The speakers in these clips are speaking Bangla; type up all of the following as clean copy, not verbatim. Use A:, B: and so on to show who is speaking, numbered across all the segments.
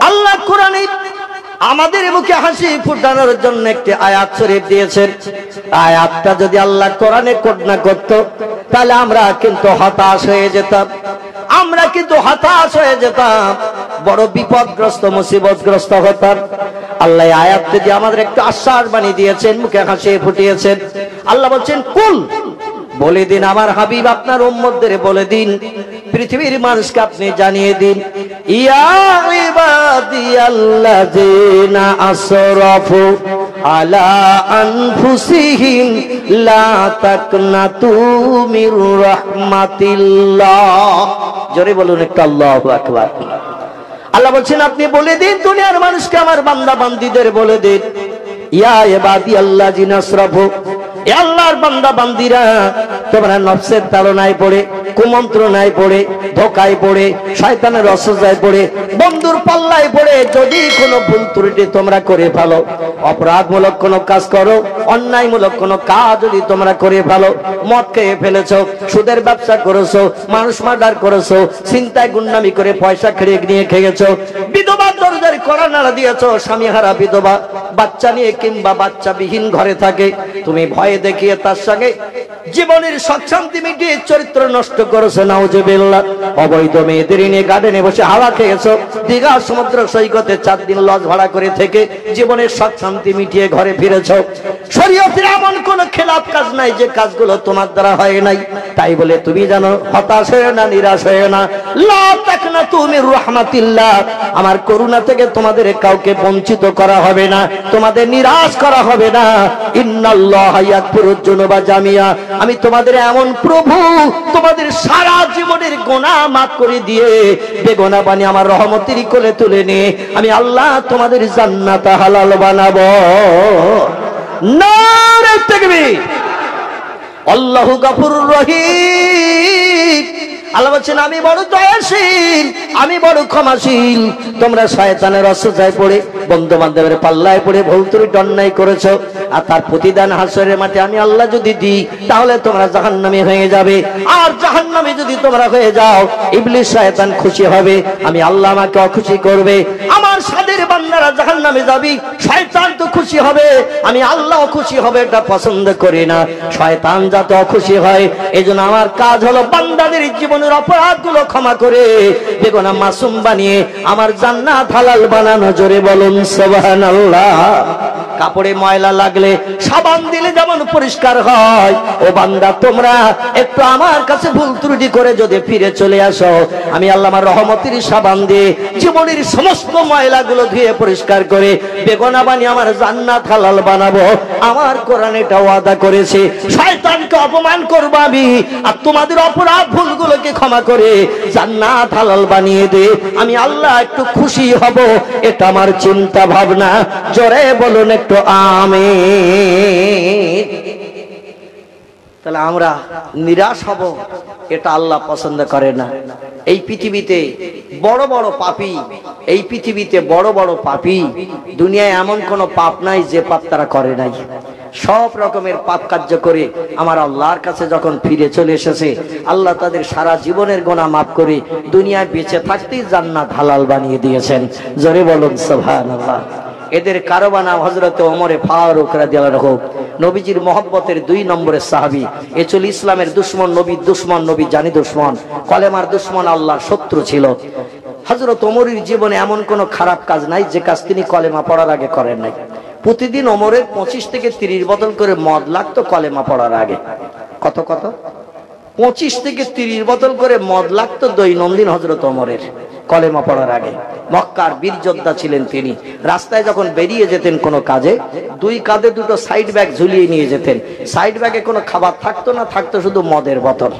A: আল্লাহ কোরআনে আমাদের মুখে হাসি ফুটানোর জন্য একটি আয়াত শরীফ দিয়েছেন। আয়াতটা যদি আল্লাহ কোরআনে কোট না করত তাহলে আমরা কিন্তু হতাশ হয়ে যেতাম, বড় বিপদগ্রস্ত মুসিবতগ্রস্ত হতাম। আল্লাহ আয়াত যদি আমাদের একটু আশ্বাস বাণী দিয়েছেন, মুখে হাসি ফুটিয়েছেন। আল্লাহ বলছেন, কুল, বলে দিন আমার হাবিব আপনার উম্মতদের বলে দিন, পৃথিবীর মানুষকে আপনি জানিয়ে দিন, ইয়া ইবাদিয়াল্লাযিনা আসরাফু আলা আনফুসিহিম লা তাকনাতু মির রাহমাতিল্লাহ। জোরে বলুন একটু আল্লাহু আকবার। আল্লাহ বলছেন আপনি বলে দিন দুনিয়ার মানুষকে, আমার বান্দা বান্দীদের বলে দিন, ইয়া ইবাদিয়াল্লাযিনা আসরাফু, এ আল্লাহর বান্দা বান্দিরা, তোমরা নফসের তাড়নায় পড়ে, কুমন্ত্রণায় পড়ে, ধোকায় পড়ে, শয়তানের অসজায় পড়ে, বন্ধুর পাল্লায় পড়ে যদি কোনো ভুল ত্রুটি তোমরা করে ফেলো, অপরাধমূলক কোনো কাজ করো, অন্যায়মূলক কোনো কাজ যদি তোমরা করে ফেলো, মদ খেয়ে ফেলেছো, সুদের ব্যবসা করেছো, মানুষ মার্ডার করেছো, ছিনতাই গুন্ডামি করে পয়সা খেয়ে নিয়ে খেয়েছো, বিধবা দরজার কড়া নাড়া দিয়েছো, স্বামীহারা বিধবা বাচ্চা নিয়ে কিংবা বাচ্চাবিহীন ঘরে থাকে, তুমি ভয়ে দেখিয়ে তার সঙ্গে জীবনের সুখ শান্তি মিটিয়ে চরিত্র নষ্ট করেছো, নাউজুবিল্লাহ। অবৈধ মেয়েদের নিয়ে গার্ডেনে বসে হাওয়া খেয়েছো, দীঘা সমুদ্র সৈকতে 4 দিন লজ ভাড়া করে থেকে জীবনের সুখ শান্তি মিটিয়ে ঘরে ফিরেছো। শরীয়তের এমন কোন খেলাফ কাজ নাই যে কাজগুলো তোমার দ্বারা হয় নাই। তাই বলে তুমি জানো হতাশ হয়ে না, নিরাশ হয়ে না, লা তাকনাতু মির রাহমাতিল্লাহ, আমার করুণা থেকে তোমাদের কাউকে বঞ্চিত করা হবে না, তোমাদের নিরাশ করা হবে না। ইন্নাল্লাহা ইয়াগফিরুয যুনুবা জামিয়া, আমি তোমাদের এমন প্রভু, তোমাদের সারা জীবনের গুনাহ মাফ করে দিয়ে বেগুনাহ বানিয়ে আমার রহমতের কোলে তুলে নিয়ে আমি আল্লাহ তোমাদের জান্নাত হালাল বানাবো। নারে তাকবীর। আল্লাহু গফুরুর রহিম। আল্লাহ বলছেন আমি বড় দয়াশীল, আমি বড় ক্ষমাশীল। তোমরা শয়তানের অসজায় পড়ে, বন্ধু বান্ধবের পাল্লায় পড়ে ভুল ত্রুটি অন্যায় করেছো, আর তার প্রতিদান হাসরের মাঠে আমি আল্লাহ যদি দিই তাহলে তোমরা জাহান্নামী হয়ে যাবে। আর জাহান্নামী যদি তোমরা হয়ে যাও, ইবলিস শয়তান খুশি হবে, আমি আল্লাহ আমাকে অখুশি করবে। আমার সাদের বান্দারা জাহান্নামে যাবি, শয়তান তো খুশি হবে, আমি আল্লাহ খুশি হবে, এটা পছন্দ করি না। শয়তান যাতে অখুশি হয়, এজন্য আমার কাজ হলো বান্দাদের জীবনের অপরাধগুলো ক্ষমা করে বেগুনাহ মাসুম বানিয়ে আমার জান্নাত হালাল বানানো। জোরে বলুন সুবহানাল্লাহ। কাপড়ে ময়লা লাগলে সাবান দিলে যেমন পরিষ্কার হয়, ও বান্দা তোমরা একটু আমার কাছে ভুল ত্রুটি করে যদি ফিরে চলে আসো, আমি আল্লাহ আমার রহমতের সাবান দিয়ে জীবনের সমস্ত ময়লাগুলো ধুয়ে পরিষ্কার করে বেগুনাহ বানিয়ে আমার জান্নাত হালাল বানাবো। আমার কোরআন এটা ওয়াদা করেছে, শয়তানকে অপমান করব আমি, আর তোমাদের অপরাধ ভুলগুলোকে ক্ষমা করে জান্নাত হালাল বানিয়ে দে আমি আল্লাহ একটু খুশি হব। এটা আমার চিন্তা ভাবনা। জোরে বলুন একটু আমিন। তাহলে আমরা নিরাশ হব, এটা আল্লাহ পছন্দ করে না। এই পৃথিবীতে বড় বড় পাপী, এই পৃথিবীতে বড় বড় পাপী, দুনিয়ায় এমন কোন পাপ নাই যে পাপ তারা করে নাই। সব রকমের পাপ কার্য করে আমার আল্লাহর কাছে যখন ফিরে চলে এসেছে, আল্লাহ তাদের সারা জীবনের গুনাহ মাফ করে দুনিয়ায় বেঁচে থাকতেই জান্নাত হালাল বানিয়ে দিয়েছেন। জোরে বলুন সুবহানাল্লাহ। এদের কারো নাম হযরত ওমরে ফারুক রাদিয়াল্লাহু আনহু, নবীজির মহব্বতের 2 নম্বরের সাহাবী। এ ছিল ইসলামের দুশমন, নবীর দুশমন, নবী জানি দুশমন, কলেমার দুশমন, আল্লাহর শত্রু ছিল। হযরত ওমরের জীবনে এমন কোন খারাপ কাজ নাই যে কাজ তিনি কলেমা পড়ার আগে করেন নাই। প্রতিদিন ওমরের 25 থেকে 30 বোতল করে মদ লাগতো কলেমা পড়ার আগে। কত কত? 25 থেকে 30 বোতল করে মদ লাগতো দৈনন্দিন হযরত ওমরের কলেমা পড়ার আগে। মক্কার বীর যোদ্ধা ছিলেন তিনি। রাস্তায় যখন বেরিয়ে যেতেন কোনো কাজে, 2 কাঁধে 2টো সাইড ব্যাগ ঝুলিয়ে নিয়ে যেতেন। সাইড ব্যাগে কোনো খাবার থাকতো না, থাকতো শুধু মদের বোতল।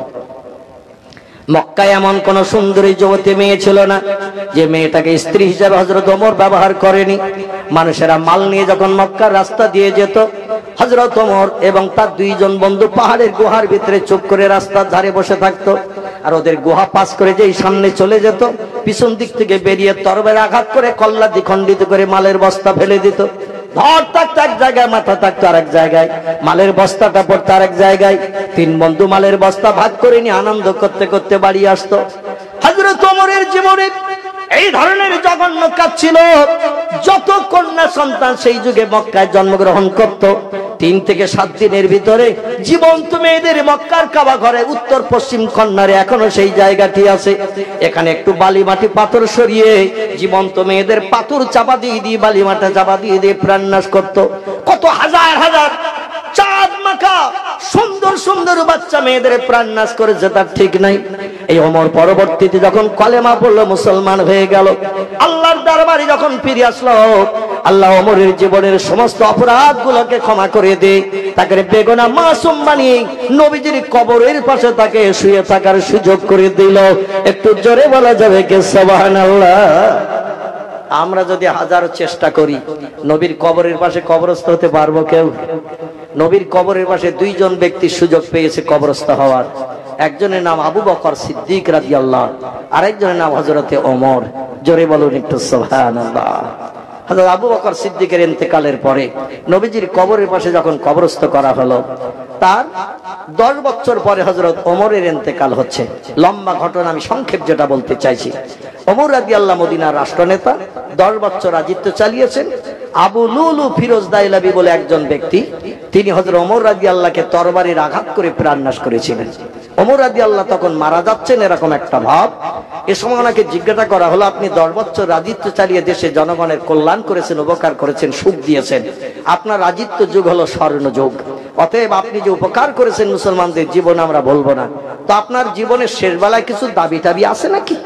A: মক্কায় এমন কোন সুন্দরী যুবতী মেয়ে ছিল না যে মেয়েটাকে স্ত্রী হিসেবে হযরত ওমর ব্যবহার করেনি। মানুষেরা মাল নিয়ে যখন মক্কার রাস্তা দিয়ে যেত, হযরত ওমর এবং তার 2 জন বন্ধু পাহাড়ের গুহার ভিতরে চুপ করে রাস্তার ধারে বসে থাকতো। আর ওদের গুহা পাস করে যেই সামনে চলে যেত, পিছন দিক থেকে বেরিয়ে তরবারি আঘাত করে কল্লা দ্বিখণ্ডিত করে মালের বস্তা ফেলে দিত। ধর থাকতো এক জায়গায়, মাথা থাকতো আরেক জায়গায়, মালের বস্তাটা পড়তো আরেক জায়গায়। 3 বন্ধু মালের বস্তা ভাগ করে নিয়ে আনন্দ করতে করতে বাড়ি আসতো। হযরত ওমরের জীবনে এই ধরনের জঘন্য যাচ্ছিল। যত কন্যা সন্তান সেই যুগে মক্কায় জন্মগ্রহণ করত, 3 থেকে 7 দিনের ভিতরে জীবন্ত মেয়েদের মক্কার কাবা ঘরে উত্তর পশ্চিম কর্নারে এখনো সেই জায়গাটি আছে। এখানে একটু বালি মাটি পাথর সরিয়ে জীবন্ত মেয়েদের পাথর চাপা দিয়ে দিয়ে বালি মাটি চাপা দিয়ে দিয়ে প্রাণনাশ করত। কত হাজার হাজার চাঁদ মাখা সুন্দর সুন্দর বাচ্চা মেয়েদের প্রাণনাশ করেছে, তার ঠিক নাই। এই ওমর পরবর্তীতে যখন কলেমা পড়লো, মুসলমান হয়ে গেল, আল্লাহর দরবারে যখন ফিরে আসলো, আল্লাহ ওমরের জীবনের সমস্ত অপরাধ গুলোকে ক্ষমা করে দে, তাকে বেগুনা মাসুম বানিয়ে নবীজির কবরের পাশে তাকে শুয়ে থাকার সুযোগ করে দিল। একটু জোরে বলা যাবে কে সুবহানাল্লাহ? আমরা যদি হাজারো চেষ্টা করি, নবীর কবরের পাশে কবরস্থ হতে পারবো কেউ? নবীর কবরের পাশে 2 জন ব্যক্তি সুযোগ পেয়েছে কবরস্থ হওয়ার। একজনের নাম আবু বকর সিদ্দিক রাদিয়াল্লাহু, আরেকজনের নাম হযরতে ওমর। জোরে বলুন একটু সুবহানাল্লাহ। হযরত আবু বকর সিদ্দিকের ইন্তেকালের পরে নবীজির কবরের পাশে যখন কবরস্থ করা হলো, তার 10 বছর পরে হযরত ওমরের ইন্তেকাল হচ্ছে। লম্বা ঘটনা, আমি সংক্ষেপ যেটা বলতে চাইছি, ওমর রাদিয়াল্লাহু মদিনার রাষ্ট্রনেতা, 10 বছর রাজত্ব চালিয়েছেন। আবু লুলু ফিরোজ দাইলাবি বলে একজন ব্যক্তি, তিনি হযরত ওমর রাদিয়াল্লাহকে তরবারির আঘাত করে প্রাণনাশ করেছিলেন। ওমর রাদিয়াল্লাহু তখন মারা যাচ্ছেন, এরকম একটা ভাব। এ সময় ওনাকে জিজ্ঞাসা করা হলো, আপনি 10 বছর রাজত্ব চালিয়ে দেশে জনগণের কল্যাণ করেছেন, উপকার করেছেন, সুখ দিয়েছেন, আপনার রাজত্ব যুগ হলো স্বর্ণ যুগ, অতএব আপনি যে উপকার করেছেন মুসলমানদের জীবনে আমরা বলবো না, তো আপনার জীবনের শেষ বেলায় কিছু দাবি টাবি আছে নাকি?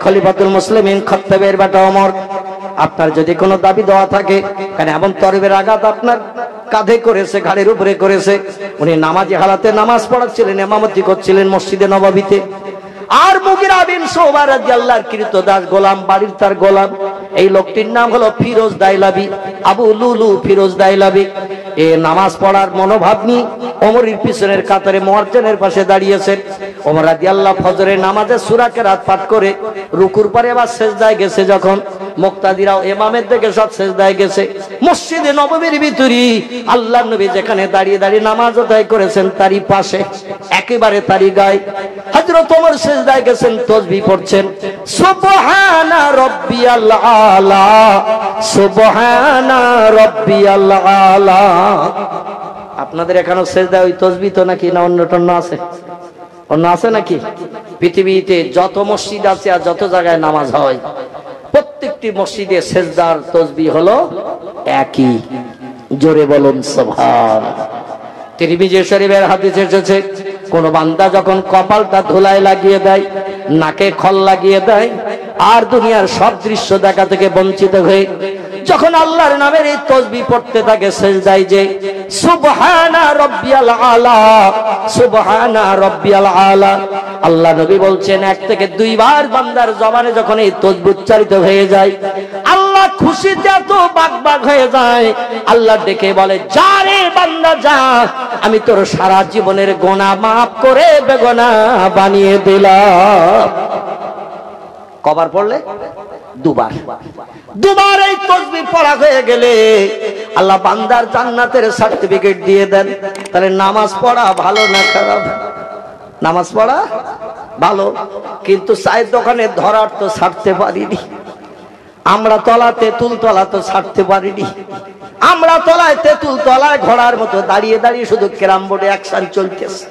A: খলিফাতুল মুসলিমিন খাত্তাবের বেটা ওমর, আপনার যদি কোনো দাবি দেওয়া থাকে, কারণ এমন তরবের আঘাত আপনার কাঁধে করেছে, ঘাড়ের উপরে করেছে। উনি নামাজি হালাতে নামাজ পড়াচ্ছিলেন, ইমামতি করছিলেন মসজিদে নববীতে। আর মুগিরা বিন শুবা রাদিয়াল্লাহু কৃতদাস গোলাম, বাড়ির তার গোলাম, এই লোকটির নাম হলো ফিরোজ দাইলাবি, আবু লুলু ফিরোজ দাইলাবি। এ নামাজ পড়ার মনোভাব নিয়ে ওমরের পিছনের কাতারে মুয়াজ্জিনের পাশে দাঁড়িয়েছেন। ওমর রাদিয়াল্লাহু ফজরের নামাজে সূরা কেরাত পাঠ করে রুকুর পরে আবার সিজদায় গেছে, যখন মুক্তাদিরাও ইমামের দিকে সব সিজদায় গেছে। মসজিদে নববীর ভিতরে আল্লাহর নবী যেখানে দাঁড়িয়ে দাঁড়িয়ে নামাজ আদায় করেছেন, তারই পাশে একেবারে তারই গায়ে হযরত ওমর সিজদায় গেছেন, তাসবিহ পড়ছেন, সুবহানা রাব্বিয়াল আলা, সুবহানা রাব্বিয়াল আলা। আপনাদের এখানে সিজদায় ওই তাসবিহ তো নাকি, না অন্য টন্য আছে? অন্য আছে নাকি? পৃথিবীতে যত মসজিদ আছে আর যত জায়গায় নামাজ হয়, প্রত্যেকটি মসজিদে সিজদার তাসবিহ হলো একই। জোরে বলুন সুবহানাল্লাহ। তিরমিজি শরীফের হাদিসে এসেছে, কোন বান্দা যখন কপালটা ধুলায় লাগিয়ে দেয়, নাকে খল লাগিয়ে দেয়, আর দুনিয়ার সব দৃশ্য দেখা থেকে বঞ্চিত হয়ে যখন আল্লাহর নামের এই তাসবিহ পড়তে থাকে সিজদায়, যে সুবহানা রাব্বিয়াল আলা, সুবহানা রাব্বিয়াল আলা, আল্লাহ নবী বলছেন 1 থেকে 2 বার বান্দার জবানে যখন এই তাসবিহ উচ্চারিত হয়ে যায়, আল্লাহ খুশিতে এত বাগবাগ হয়ে যায়, আল্লাহ ডেকে বলে, যা রে বান্দা যা, আমি তোর সারা জীবনের গুনাহ মাফ করে বেগুনাহ বানিয়ে দিলাম। কবার পড়লে? 2 বার। 2 বার এই তাসবিহ পড়া হয়ে গেলে আল্লাহ বান্দার জান্নাতের সার্টিফিকেট দিয়ে দেন। তাহলে নামাজ পড়া ভালো না খারাপ? নামাজ পড়া ভালো, কিন্তু চায়ের দোকানে ধরার তো ছাড়তে পারিনি আমরা, তলা তেঁতুল তলা তো ছাড়তে পারিনি আমরা, তলায় তেঁতুল তলায় ঘোড়ার মতো দাঁড়িয়ে দাঁড়িয়ে শুধু ক্যারাম বোর্ডে অ্যাকশন চলতেছে।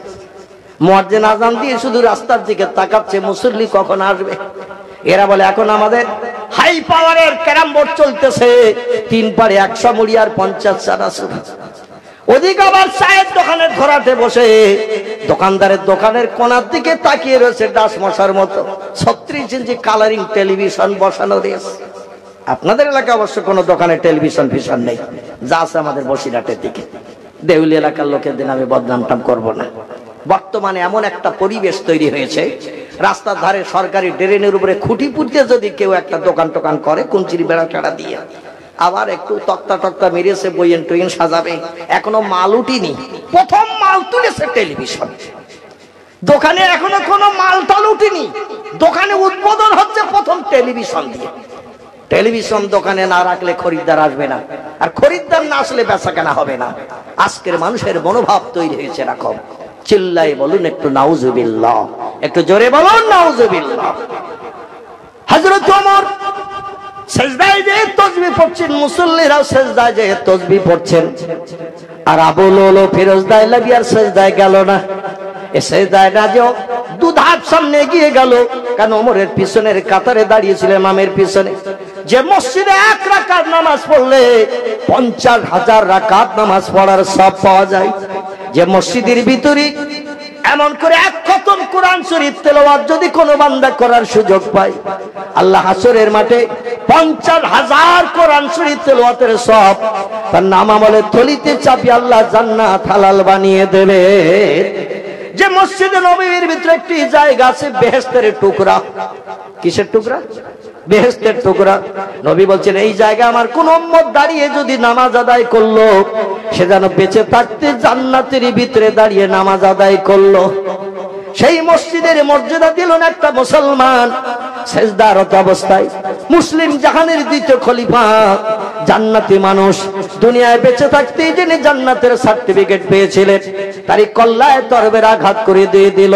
A: মুয়াজ্জিন আযান দিয়ে শুধু রাস্তার দিকে তাকাচ্ছে, মুসল্লি কখন আসবে। এরা বলে এখন আমাদের হাই পাওয়ারের ক্যারাম বোর্ড চলতেছে, 3 পারে 100 মুড়ি আর 50 চানা সুদ। ওদিকে আবার চায়ের দোকানের ধরাতে বসে দোকানদারের দোকানের কোণার দিকে তাকিয়ে রয়েছে ডাস মশার মতো 36 ইঞ্চি কালারিং টেলিভিশন বসানো রয়েছে। আপনাদের এলাকায় অবশ্য কোনো দোকানে টেলিভিশন ফিশন নেই, যা আছে আমাদের বসিরহাটের দিকে। দেউলি এলাকার লোকেদের আমি বদনামটাম করব না। বর্তমানে এমন একটা পরিবেশ তৈরি হয়েছে, রাস্তার ধারে সরকারি ড্রেনের উপরে খুঁটি পুঁতে যদি কেউ একটা দোকান টোকান করে কুঞ্চির বেড়া টেড়া দিয়ে, আবার একটু তক্তা টক্তা মেরেছে, বইয়েন টইয়েন সাজাবে, এখনো মাল উঠিনি, প্রথম মাল তুলেছে টেলিভিশন। দোকানে এখনো কোনো মাল টাল উঠিনি, দোকানে উদ্বোধন হচ্ছে প্রথম টেলিভিশন দিয়ে। টেলিভিশন দোকানে না রাখলে খরিদ্দার আসবে না, আর খরিদ্দার না আসলে বেচা কেনা হবে না। আজকের মানুষের মনোভাব তৈরি হয়েছে এরকম। চিল্লাই বলুন একটু নাউজুবিল্লাহ, একটু জোরে বলুন নাউজুবিল্লাহ। হযরত ওমর সেজদায় যে তাসবিহ পড়ছেন, মুসল্লিরাও সেজদায় যে তাসবিহ পড়ছেন, আর আবু লুলু ফিরোজদায় লাগিয়ার সেজদায় গেল না। এ সেজদায় না যে দুধাপ সামনে এগিয়ে গেল, কারণ ওমরের পিছনের কাতারে দাঁড়িয়েছিল ইমামের পিছনে। যে মসজিদে 1 রাকাত নামাজ পড়লে 50,000 রাকাত নামাজ পড়ার সব পাওয়া যায়, যে মসজিদের ভিতরে এমন করে 1 খতম কোরআন শরীফ তেলাওয়াত যদি কোনো বান্দা করার সুযোগ পায়, আল্লাহ হাসরের মাঠে 50,000 কোরআন শরীফ তেলাওয়াতের সব তার নাম আমলের থলিতে চাপিয়ে আল্লাহ জান্নাত হালাল বানিয়ে দেবে। যে মসজিদে নববীর ভিতরে একটি জায়গা আছে বেহেশতের টুকরা। কিসের টুকরা? বেহেশতের টুকরা। নবী বলছেন এই জায়গা আমার কোন উম্মত দাঁড়িয়ে যদি নামাজ আদায় করলো, সে যেন বেঁচে থাকতে জান্নাতের ভিতরে দাঁড়িয়ে নামাজ আদায় করলো। সেই মসজিদের মর্যাদা দিল না একটা মুসলমান সেজদারত অবস্থায়। মুসলিম জাহানের দ্বিতীয় খলিফা, জান্নাতি মানুষ, দুনিয়ায় বেঁচে থাকতেই যিনি জান্নাতের সার্টিফিকেট পেয়েছিলেন, তারই কল্লায় তরবারির আঘাত করে দিয়ে দিল।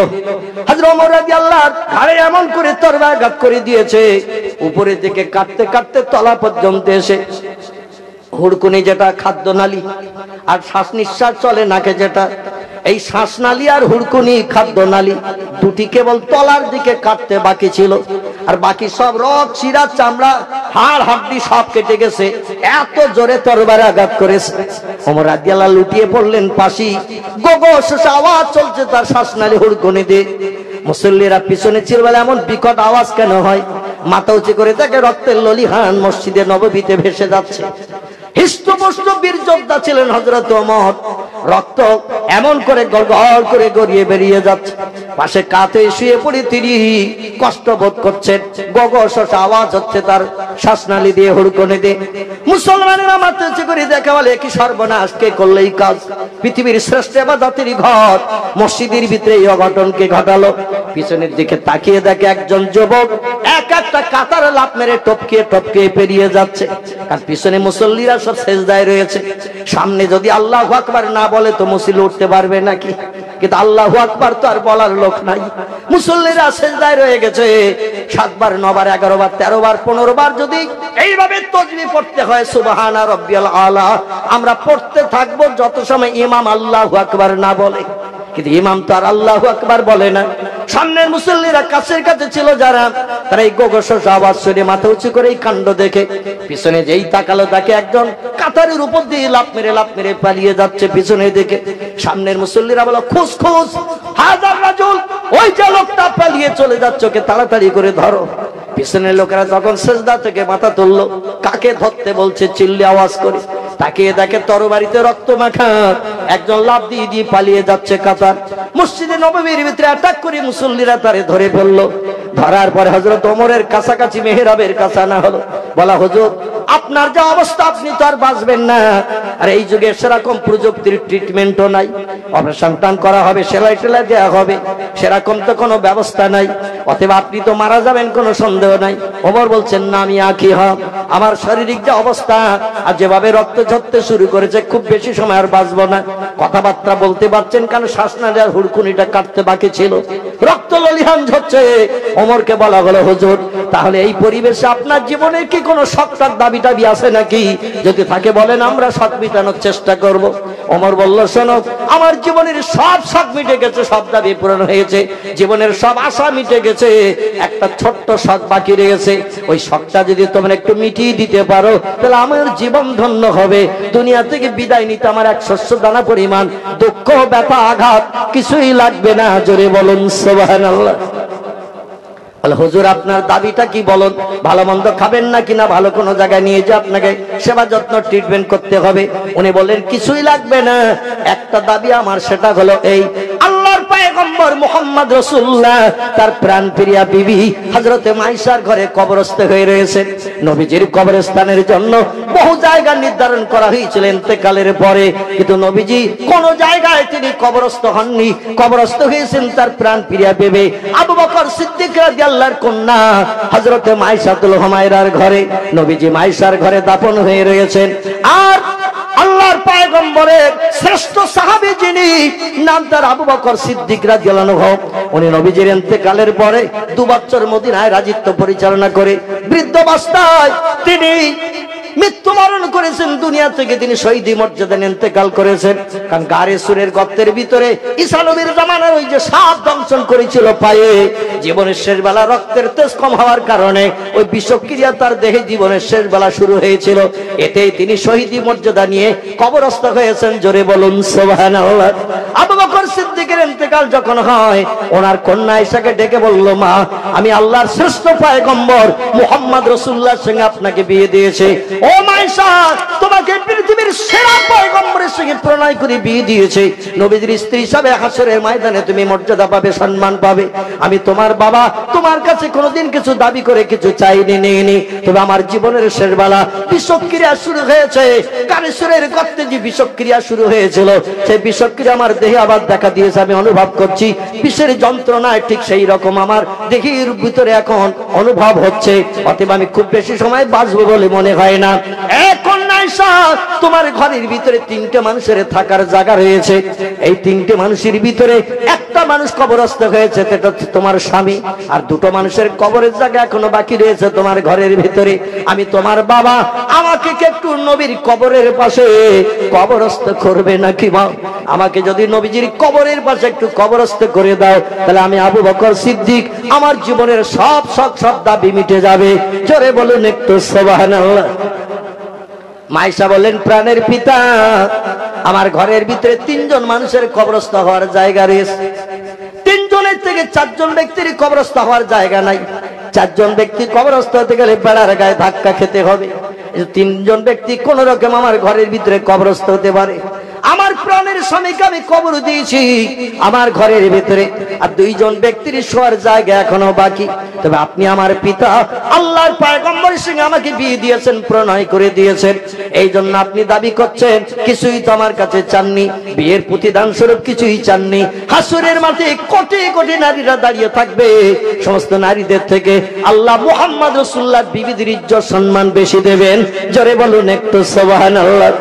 A: হযরত ওমর রাদিয়াল্লাহু ঘাড়ে এমন করে তরবারি আঘাত করে দিয়েছে, উপরে থেকে কাটতে কাটতে তলা পর্যন্ত এসে হুড়কুনি, যেটা খাদ্য নালী, আর শ্বাস নিঃশ্বাস চলে নাকে যেটা, এই শ্বাসনালী আর হুড়কুনি খাদ্য নালী দুটি কেবল তলার দিকে কাটতে বাকি ছিল, আর বাকি সব রক শিরা চামড়া হাড় হাড্ডি সব কেটে গেছে। এত জোরে তরবারি আঘাত করেছে। ওমর রাদিয়াল্লাহু লুটিয়ে পড়লেন পাশি, গোগো শোষা আওয়াজ চলছে তার শ্বাসনালী হুড়কুনি দিয়ে। মুসল্লিরা পিছনে ছিল বলে এমন বিকট আওয়াজ কেন হয়? মাথা উঁচু করে তাকে রক্তের ললিহান মসজিদে নববীতে ভেসে যাচ্ছে। হিষ্টপুষ্ট বীর যোদ্ধা ছিলেন হযরত ওমর। রক্ত এমন করে গড়গড় করে গড়িয়ে বেরিয়ে যাচ্ছে। পাশে কাতে শুয়ে পড়ে তিনি কষ্ট বোধ করছেন। গগস আওয়াজ হচ্ছে তার শ্বাসনালী দিয়ে হুড়কোনে দিয়ে। মুসলমানেরা মাথা উঁচু করে দেখে বলে কি সর্বনাশ, কে করলো এই কাজ? পৃথিবীর শ্রেষ্ঠ ইবাদতের ঘর মসজিদের ভিতরে এই অঘটনকে ঘটালো। পিছনের দিকে তাকিয়ে দেখে একজন যুবক এক একটা কাতারে লাফ মেরে টপকিয়ে টপকিয়ে পেরিয়ে যাচ্ছে। আর পিছনে মুসল্লিরা সব সেজদায় রয়েছে। সামনে যদি আল্লাহু আকবার না বলে তো মুসল্লি উঠতে পারবে নাকি? কিন্তু আল্লাহু আকবার তো আর বলার লোক নাই। মুসল্লিরা সেজদায় রয়ে গেছে। 7 বার 9 বার 11 বার 13 বার 15 বার যদি এইভাবে তাসবিহ পড়তে হয় সুবহানা রাব্বিয়াল আলা, আমরা পড়তে থাকবো যত সময় ইমাম আল্লাহু আকবার না বলে। কিন্তু ইমাম তো আর আল্লাহু আকবার বলে না। সামনের মুসল্লিরা কাছের কাছে ছিল যারা, তারা এই গোগস আওয়াজ শুনে মাথা উঁচু করে এই কাণ্ড দেখে পিছনে যেই তাকালো তাকে একজন কাতারের উপর দিয়ে লাফ মেরে পালিয়ে যাচ্ছে পিছনে দেখে। সামনের মুসল্লিরা বলো খুশ খুশ হাজার রাজুল, ওই যে লোকটা পালিয়ে চলে যাচ্ছে ওকে তাড়াতাড়ি করে ধরো। পিছনের লোকেরা যখন সেজদা থেকে মাথা তুললো, কাকে ধরতে বলছে চিল্লি আওয়াজ করে, তাকিয়ে দেখে তরবারিতে রক্ত মাখা একজন লাফ দিয়ে দিয়ে পালিয়ে যাচ্ছে কাতার। মসজিদে নববীর ভিতরে অ্যাটাক করে মুসল্লিরা তারে ধরে ফেললো। ধরার পরে হযরত ওমরের কাছাকাছি মেহরাবের কাছে আনা হলো। বলা হুজুর আপনার যা অবস্থা আপনি তো আর বাঁচবেন না। আর এই যুগে সেরকম প্রযুক্তির ট্রিটমেন্টও নাই, অপারেশন টান করা হবে, সেলাই টেলাই দেওয়া হবে, সেরকম তো কোনো ব্যবস্থা নাই। অতএব আপনি তো মারা যাবেন কোনো সন্দেহ নাই। ওমর বলছেন না, আমি আঁকি হব, আমার শারীরিক যে অবস্থা আর যেভাবে রক্ত ঝরতে শুরু করেছে খুব বেশি সময় আর বাঁচবো না। কথাবার্তা বলতে পারছেন কারণ শ্বাসনালী আর হুড়কুনিটা কাটতে বাকি ছিল, রক্ত ললিহান ঝরছে। ওমরকে বলা হলো হুজুর তাহলে এই পরিবেশে আপনার জীবনে কি কোনো শখটার দাবি টাবি আছে নাকি? যদি থাকে বলেন, আমরা শখ মিটানোর চেষ্টা করব। ওমর বলল শোনো, আমার জীবনের সব শখ মিটে গেছে, সব দাবি পূরণ হয়েছে, জীবনের সব আশা মিটে গেছে, একটা ছোট্ট শখ বাকি রয়েছে। ওই শখটা যদি তোমরা একটু মিটিয়ে দিতে পারো তাহলে আমার জীবন ধন্য হবে। দুনিয়া থেকে বিদায় নিতে আমার এক শস্য দানা পরিমাণ দুঃখ ব্যথা আঘাত কিছুই লাগবে না। জোরে বলুন সুবহানাল্লাহ। বলে হুজুর আপনার দাবিটা কি বলুন, ভালো মন্দ খাবেন না কিনা, ভালো কোনো জায়গায় নিয়ে যে আপনাকে সেবা যত্ন ট্রিটমেন্ট করতে হবে। উনি বললেন কিছুই লাগবে না, একটা দাবি আমার, সেটা হলো এই আল্লাহর পয়গম্বর মুহাম্মদ রাসূলুল্লাহ তার প্রাণপ্রিয়া বিবি হযরতে মাইশার ঘরে কবরস্থ হয়ে রয়েছেন। নবীজির কবরস্থানের জন্য বহু জায়গা নির্ধারণ করা হয়েছিল ইন্তেকালের পরে, কিন্তু নবীজি কোন জায়গায় তিনি কবরস্থ হননি। কবরস্থ হয়েছেন তার প্রাণপ্রিয়া বিবি আবু বকর সিদ্দিক রাদিয়াল্লাহু কন্যা হযরতে মাইশাতুল হুমায়রার ঘরে। নবীজি মাইশার ঘরে দাফন হয়ে রয়েছেন। আর আল্লাহ আল্লাহর পয়গম্বরের শ্রেষ্ঠ সাহাবী যিনি, নাম তার আবু বকর সিদ্দিক রাদিয়াল্লাহু আনহু, উনি নবীজির ইন্তেকালের পরে 2 বছর মদিনায় রাজত্ব পরিচালনা করে বৃদ্ধাবস্থায় তিনি মৃত্যুবরণ করেছেন। দুনিয়া থেকে তিনি শহীদি মর্যাদা ইন্তেকাল করেছেন। কারণ গারে সুরের গর্তের ভিতরে ঈসা নবীর জামানার ওই যে সাপ দংশন করেছিল পায়ে, জীবনের শেষ বেলা রক্তের তেজ কম হওয়ার কারণে ওই বিষক্রিয়া তার দেহে জীবনের শেষ বেলা শুরু হয়েছিল। এতেই তিনি শহীদি মর্যাদা নিয়ে কবরস্থ হয়েছেন। জোরে বলুন সুবহানাল্লাহ। আবু বকর সিদ্দিকের ইন্তেকাল যখন হয়, ওনার কন্যা আয়েশাকে ডেকে বলল, মা, আমি আল্লাহর শ্রেষ্ঠ পয়গম্বর মুহাম্মদ রাসূলুল্লাহর সঙ্গে আপনাকে বিয়ে দিয়েছে। ও মায়েশা, তোমাকে পৃথিবীর সেরা পয়গম্বরের সঙ্গে প্রণয় করে বিয়ে দিয়েছে। নবীজির স্ত্রী হিসাবে হাসরের ময়দানে তুমি মর্যাদা পাবে, সম্মান পাবে। আমি তোমার বাবা তোমার কাছে কোনোদিন কিছু দাবি করে কিছু চাইনি, নেইনি। তবে আমার জীবনের শেষ বেলা বিষক্রিয়া শুরু হয়েছে। কানেশ্বরের গর্তে যে বিষক্রিয়া শুরু হয়েছিল, সেই বিষক্রিয়া আমার দেহে আবার দেখা দিয়েছে। আমি অনুভব করছি বিষের যন্ত্রণায় ঠিক সেই রকম আমার দেহের ভিতরে এখন অনুভব হচ্ছে। অতএব আমি খুব বেশি সময় বাঁচবো বলে মনে হয় না। এখন আয়েশা, তোমার ঘরের ভিতরে 3টে মানুষের থাকার জায়গা রয়েছে। এই 3টে মানুষের ভিতরে একটা মানুষ কবরস্থ হয়েছে, সেটা হচ্ছে তোমার স্বামী। আর 2টো মানুষের কবরের জায়গা এখনো বাকি রয়েছে তোমার ঘরের ভিতরে। আমি তোমার বাবা, আমাকে কি একটু নবীর কবরের পাশে কবরস্থ করবে নাকি? মা, আমাকে যদি নবীজির কবরের পাশে একটু কবরস্থ করে দাও, তাহলে আমি আবু বকর সিদ্দিক আমার জীবনের সব দাবি মিটে যাবে। জোরে বলুন একটু সুবহানাল্লাহ। মায়েশা বলেন, প্রাণের পিতা, আমার ঘরের ভিতরে 3জন মানুষের কবরস্থ হওয়ার জায়গা রয়েছে। 3 জনের থেকে 4 জন ব্যক্তির কবরস্থ হওয়ার জায়গা নাই। 4 জন ব্যক্তি কবরস্থ হতে গেলে বেড়ার গায়ে ধাক্কা খেতে হবে। 3 জন ব্যক্তি কোন রকম আমার ঘরের ভিতরে কবরস্থ হতে পারে। আমার প্রাণের স্বামীকে আমি কবর দিয়েছি আমার ঘরের ভিতরে, আর 2 জন ব্যক্তির শোয়ার জায়গা এখনো বাকি। তবে আপনি আমার পিতা, আল্লাহর পয়গম্বরের সঙ্গে আমাকে বিয়ে দিয়েছেন, প্রণয় করে দিয়েছেন। এই জন্য আপনি দাবি করছেন কিছুই তো আমার কাছে চাননি, বিয়ের প্রতিদান স্বরূপ কিছুই চাননি। হাসরের মাঠে কোটি কোটি নারীরা দাঁড়িয়ে থাকবে, সমস্ত নারীদের থেকে আল্লাহ মুহাম্মদ রাসূলুল্লাহর বিবিদের ইজ্জত সম্মান বেশি দেবেন। জোরে বলুন একটু সুবহানাল্লাহ।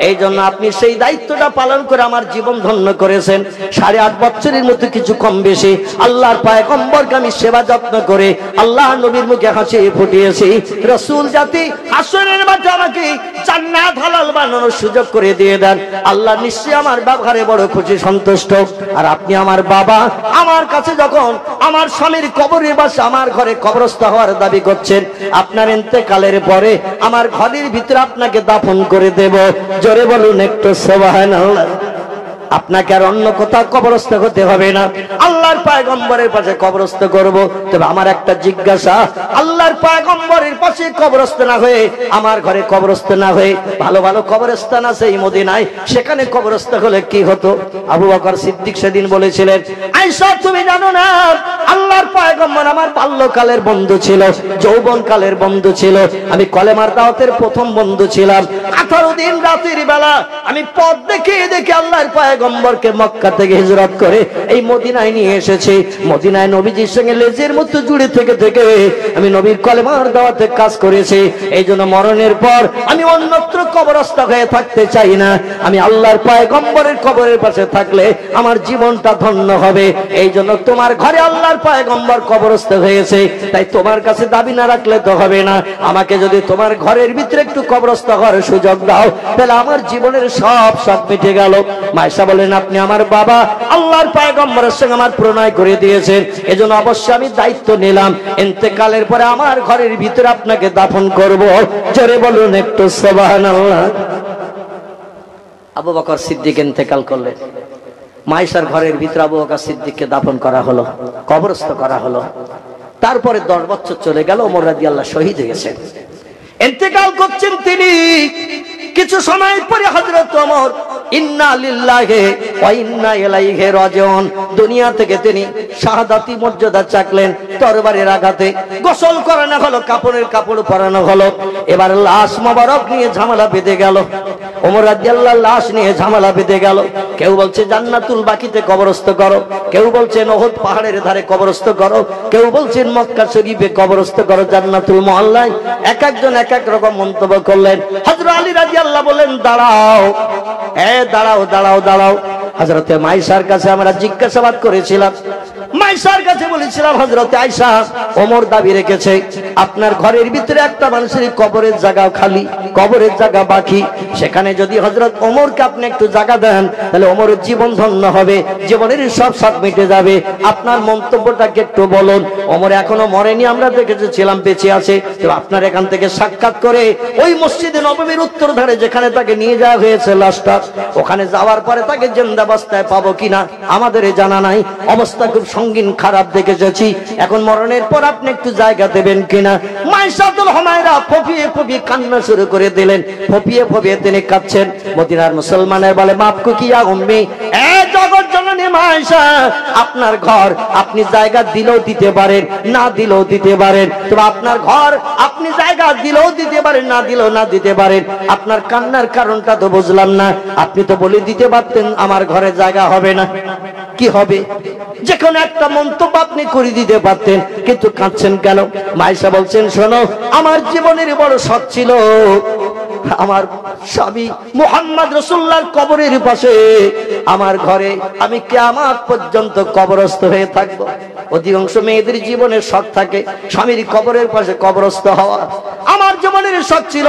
A: এই জন্য আপনি সেই দায়িত্বটা পালন করে আমার জীবন ধন্য করেছেন। 8.5 বছরের মতো কিছু কম বেশি আল্লাহর পয়গম্বরকে আমি সেবা যত্ন করে আল্লাহ নবীর মুখে হাসি ফুটিয়েছি। রাসূল জাতি হাসরের মাঠে আমাকে জান্নাত হালাল বানানোর সুযোগ করে দিয়ে দেন। আল্লাহ নিশ্চয়ই আমার ব্যবহারে বড় খুশি, সন্তুষ্ট। আর আপনি আমার বাবা, আমার কাছে যখন আমার স্বামীর কবরের পাশে আমার ঘরে কবরস্থ হওয়ার দাবি করছেন, আপনার ইন্তেকালের পরে আমার ঘরের ভিতরে আপনাকে দাফন করে দেব। জোরে বলুন একটু সুবহানাল্লাহ। আপনাকে আর অন্য কোথাও কবরস্থ হতে হবে না, আল্লাহর পয়গম্বরের পাশে কবরস্থ করব। তবে আমার একটা জিজ্ঞাসা, আল্লাহর পয়গম্বরের পাশে কবরস্থ না হয়ে, আমার ঘরে কবরস্থ না হয়ে ভালো ভালো কবরস্থান আছে এই মদিনায়, সেখানে কবরস্থ হলে কি হতো? আবু বকর সিদ্দিক সেদিন বলেছিলেন, আয়েশা তুমি জানো না, আল্লাহর পয়গম্বর আমার বাল্যকালের বন্ধু ছিল, যৌবনকালের বন্ধু ছিল। আমি কলেমার দাওয়াতের প্রথম বন্ধু ছিলাম। 18 দিন রাতের বেলা আমি পথ দেখে দেখে আল্লাহর পয়গম্বরকে মক্কা থেকে হিজরত করে এই মদিনায় নিয়ে এসেছি। মদিনায় নবীজির সঙ্গে লেজের মতো জুড়ে থেকে থেকে আমি নবীর কলেমার দাওয়াতে কাজ করেছি। এই জন্য মরণের পর আমি অন্যত্র কবরস্থ হয়ে থাকতে চাই না। আমি আল্লাহর পয়গম্বরের কবরের পাশে থাকলে আমার জীবনটা ধন্য হবে। এই জন্য তোমার ঘরে আল্লাহর পয়গম্বর কবরস্থ হয়েছে, তাই তোমার কাছে দাবি না রাখলে তো হবে না। আমাকে যদি তোমার ঘরের ভিতরে একটু কবরস্থ হওয়ার সুযোগ দাও, তাহলে আমার জীবনের সব মিটে গেল। মায়েশা বলেন, আপনি আমার বাবা, আল্লাহর পয়গম্বরের সঙ্গে আমার প্রণয় করে দিয়েছেন, এজন্য অবশ্যই আমি দায়িত্ব নিলাম, ইন্তেকালের পরে আমার ঘরের ভিতরে আপনাকে দাফন করব। জোরে বলুন একটু সুবহানাল্লাহ। আবু বকর সিদ্দিক ইন্তেকাল করলেন। মায়েশার ঘরের ভিতরে আবু বকর সিদ্দিককে দাফন করা হলো, কবরস্থ করা হলো। তারপরে 10 বছর চলে গেল, ওমর রাদিয়াল্লাহু শহীদ হয়ে গেছেন। ইন্তেকাল করছেন তিনি। কিছু সময় পরে হযরত ওমর ইন্না লিল্লাহি ওয়া ইন্না ইলাইহি রাজিউন, দুনিয়া থেকে তিনি শাহাদাতি মর্যাদা চাকলেন। তরবারির আঘাতে গোসল করানো হলো, কাপড়ের কাপড় পরানো হলো। এবার লাশ মোবারক নিয়ে ঝামেলা বেঁধে গেল। ওমর রাদিয়াল্লাহু লাশ নিয়ে ঝামেলা বেঁধে গেল। কেউ বলছে জান্নাতুল বাকিতে কবরস্থ করো, কেউ বলছে উহুদ পাহাড়ের ধারে কবরস্থ করো, কেউ বলছেন মক্কা শরীফে কবরস্থ করো, জান্নাতুল মুআল্লায়। এক একজন এক এক রকম মন্তব্য করলেন। হযরত আলী রাদিয়াল্লাহু বলেন দাঁড়াও, দাঁড়াও দাঁড়াও দাঁড়াও। হযরতে মাইশার কাছে আমরা জিজ্ঞাসাবাদ করেছিলাম, মাইশার কাছে বলেছিলাম হযরতে আয়েশা ওমর দাবি রেখেছে আপনার ঘরের ভিতরে একটা মানুষের কবরের জায়গা খালি, কবরের জায়গা বাকি, সেখানে যদি হযরত ওমরকে আপনি একটু জায়গা দেন তাহলে ওমরের জীবন ধন্য হবে, জীবনের সব স্বাদ মিটে যাবে। আপনার মন্তব্যটাকে একটু বলুন। ওমর এখনো মরেনি, আমরা দেখেছিলাম বেঁচে আছে। তো আপনার এখান থেকে সাক্ষাৎ করে ওই মসজিদে নববীর উত্তর ধারে যেখানে তাকে নিয়ে যাওয়া হয়েছে লাশটা, ওখানে যাওয়ার পরে তাকে জিন্দা অবস্থায় পাবো কিনা আমাদের জানা নাই। অবস্থা খুব সঙ্গীন খারাপ দেখেছি। এখন মরণের পর আপনি একটু জায়গা দেবেন কিনা? মাইশাতুল হুমায়রা ফপিয়ে ফপিয়ে কান্না শুরু করে দিলেন। ফপিয়ে ফপিয়ে তিনি কাঁদছেন। মদিনার মুসলমানের বলে মাফ কুকিয়া উম্মি, এ জগৎ জননী মাইশা, আপনার ঘর আপনি জায়গা দিলেও দিতে পারেন, না দিলেও দিতে পারেন। তবে আপনার ঘর আপনি জায়গা দিলেও দিতে পারেন, না দিলেও না দিতে পারেন। আপনার কান্নার কারণটা তো বুঝলাম না। আপনি তো বলে দিতে পারতেন আমার ঘরে জায়গা হবে না, কি হবে? যে কোনো একটা মন্তব্য আপনি করে দিতে পারতেন, কিন্তু কাঁদছেন কেন? মাইশা বলছেন শোনো, আমার জীবনের বড় শখ ছিল আমার স্বামী মুহাম্মদ রাসূলুল্লাহর কবরের পাশে আমার ঘরে আমি কিয়ামত পর্যন্ত কবরস্থ হয়ে থাকবো। অধিকাংশ মেয়েদের জীবনের শখ থাকে স্বামীর কবরের পাশে কবরস্থ হওয়া। আমার জীবনের শখ ছিল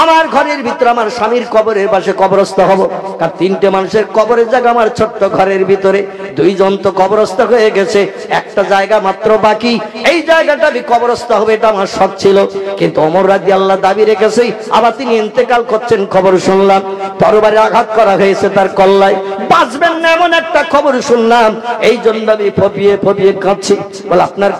A: আমার ঘরের ভিতরে আমার স্বামীর কবরের পাশে কবরস্থ হব। কারণ তিনটে মানুষের কবরের জায়গা আমার ছোট্ট ঘরের ভিতরে, দুইজন তো কবরস্থ হয়ে গেছে, একটা জায়গা মাত্র বাকি, এই জায়গাটা আমি কবরস্থ হবে, এটা আমার শখ ছিল। কিন্তু ওমর রাদিয়াল্লাহু দাবি রেখেছে। আবার তিনি ইন্তেকাল করছেন, খবর শুনলাম তরবারে আঘাত করা হয়েছে তার কল্লায়, বাঁচবেন না এমন একটা খবর শুনলাম। এই জন্য আমি ফপিয়ে ফপিয়ে কাঁদছি। বলে আপনার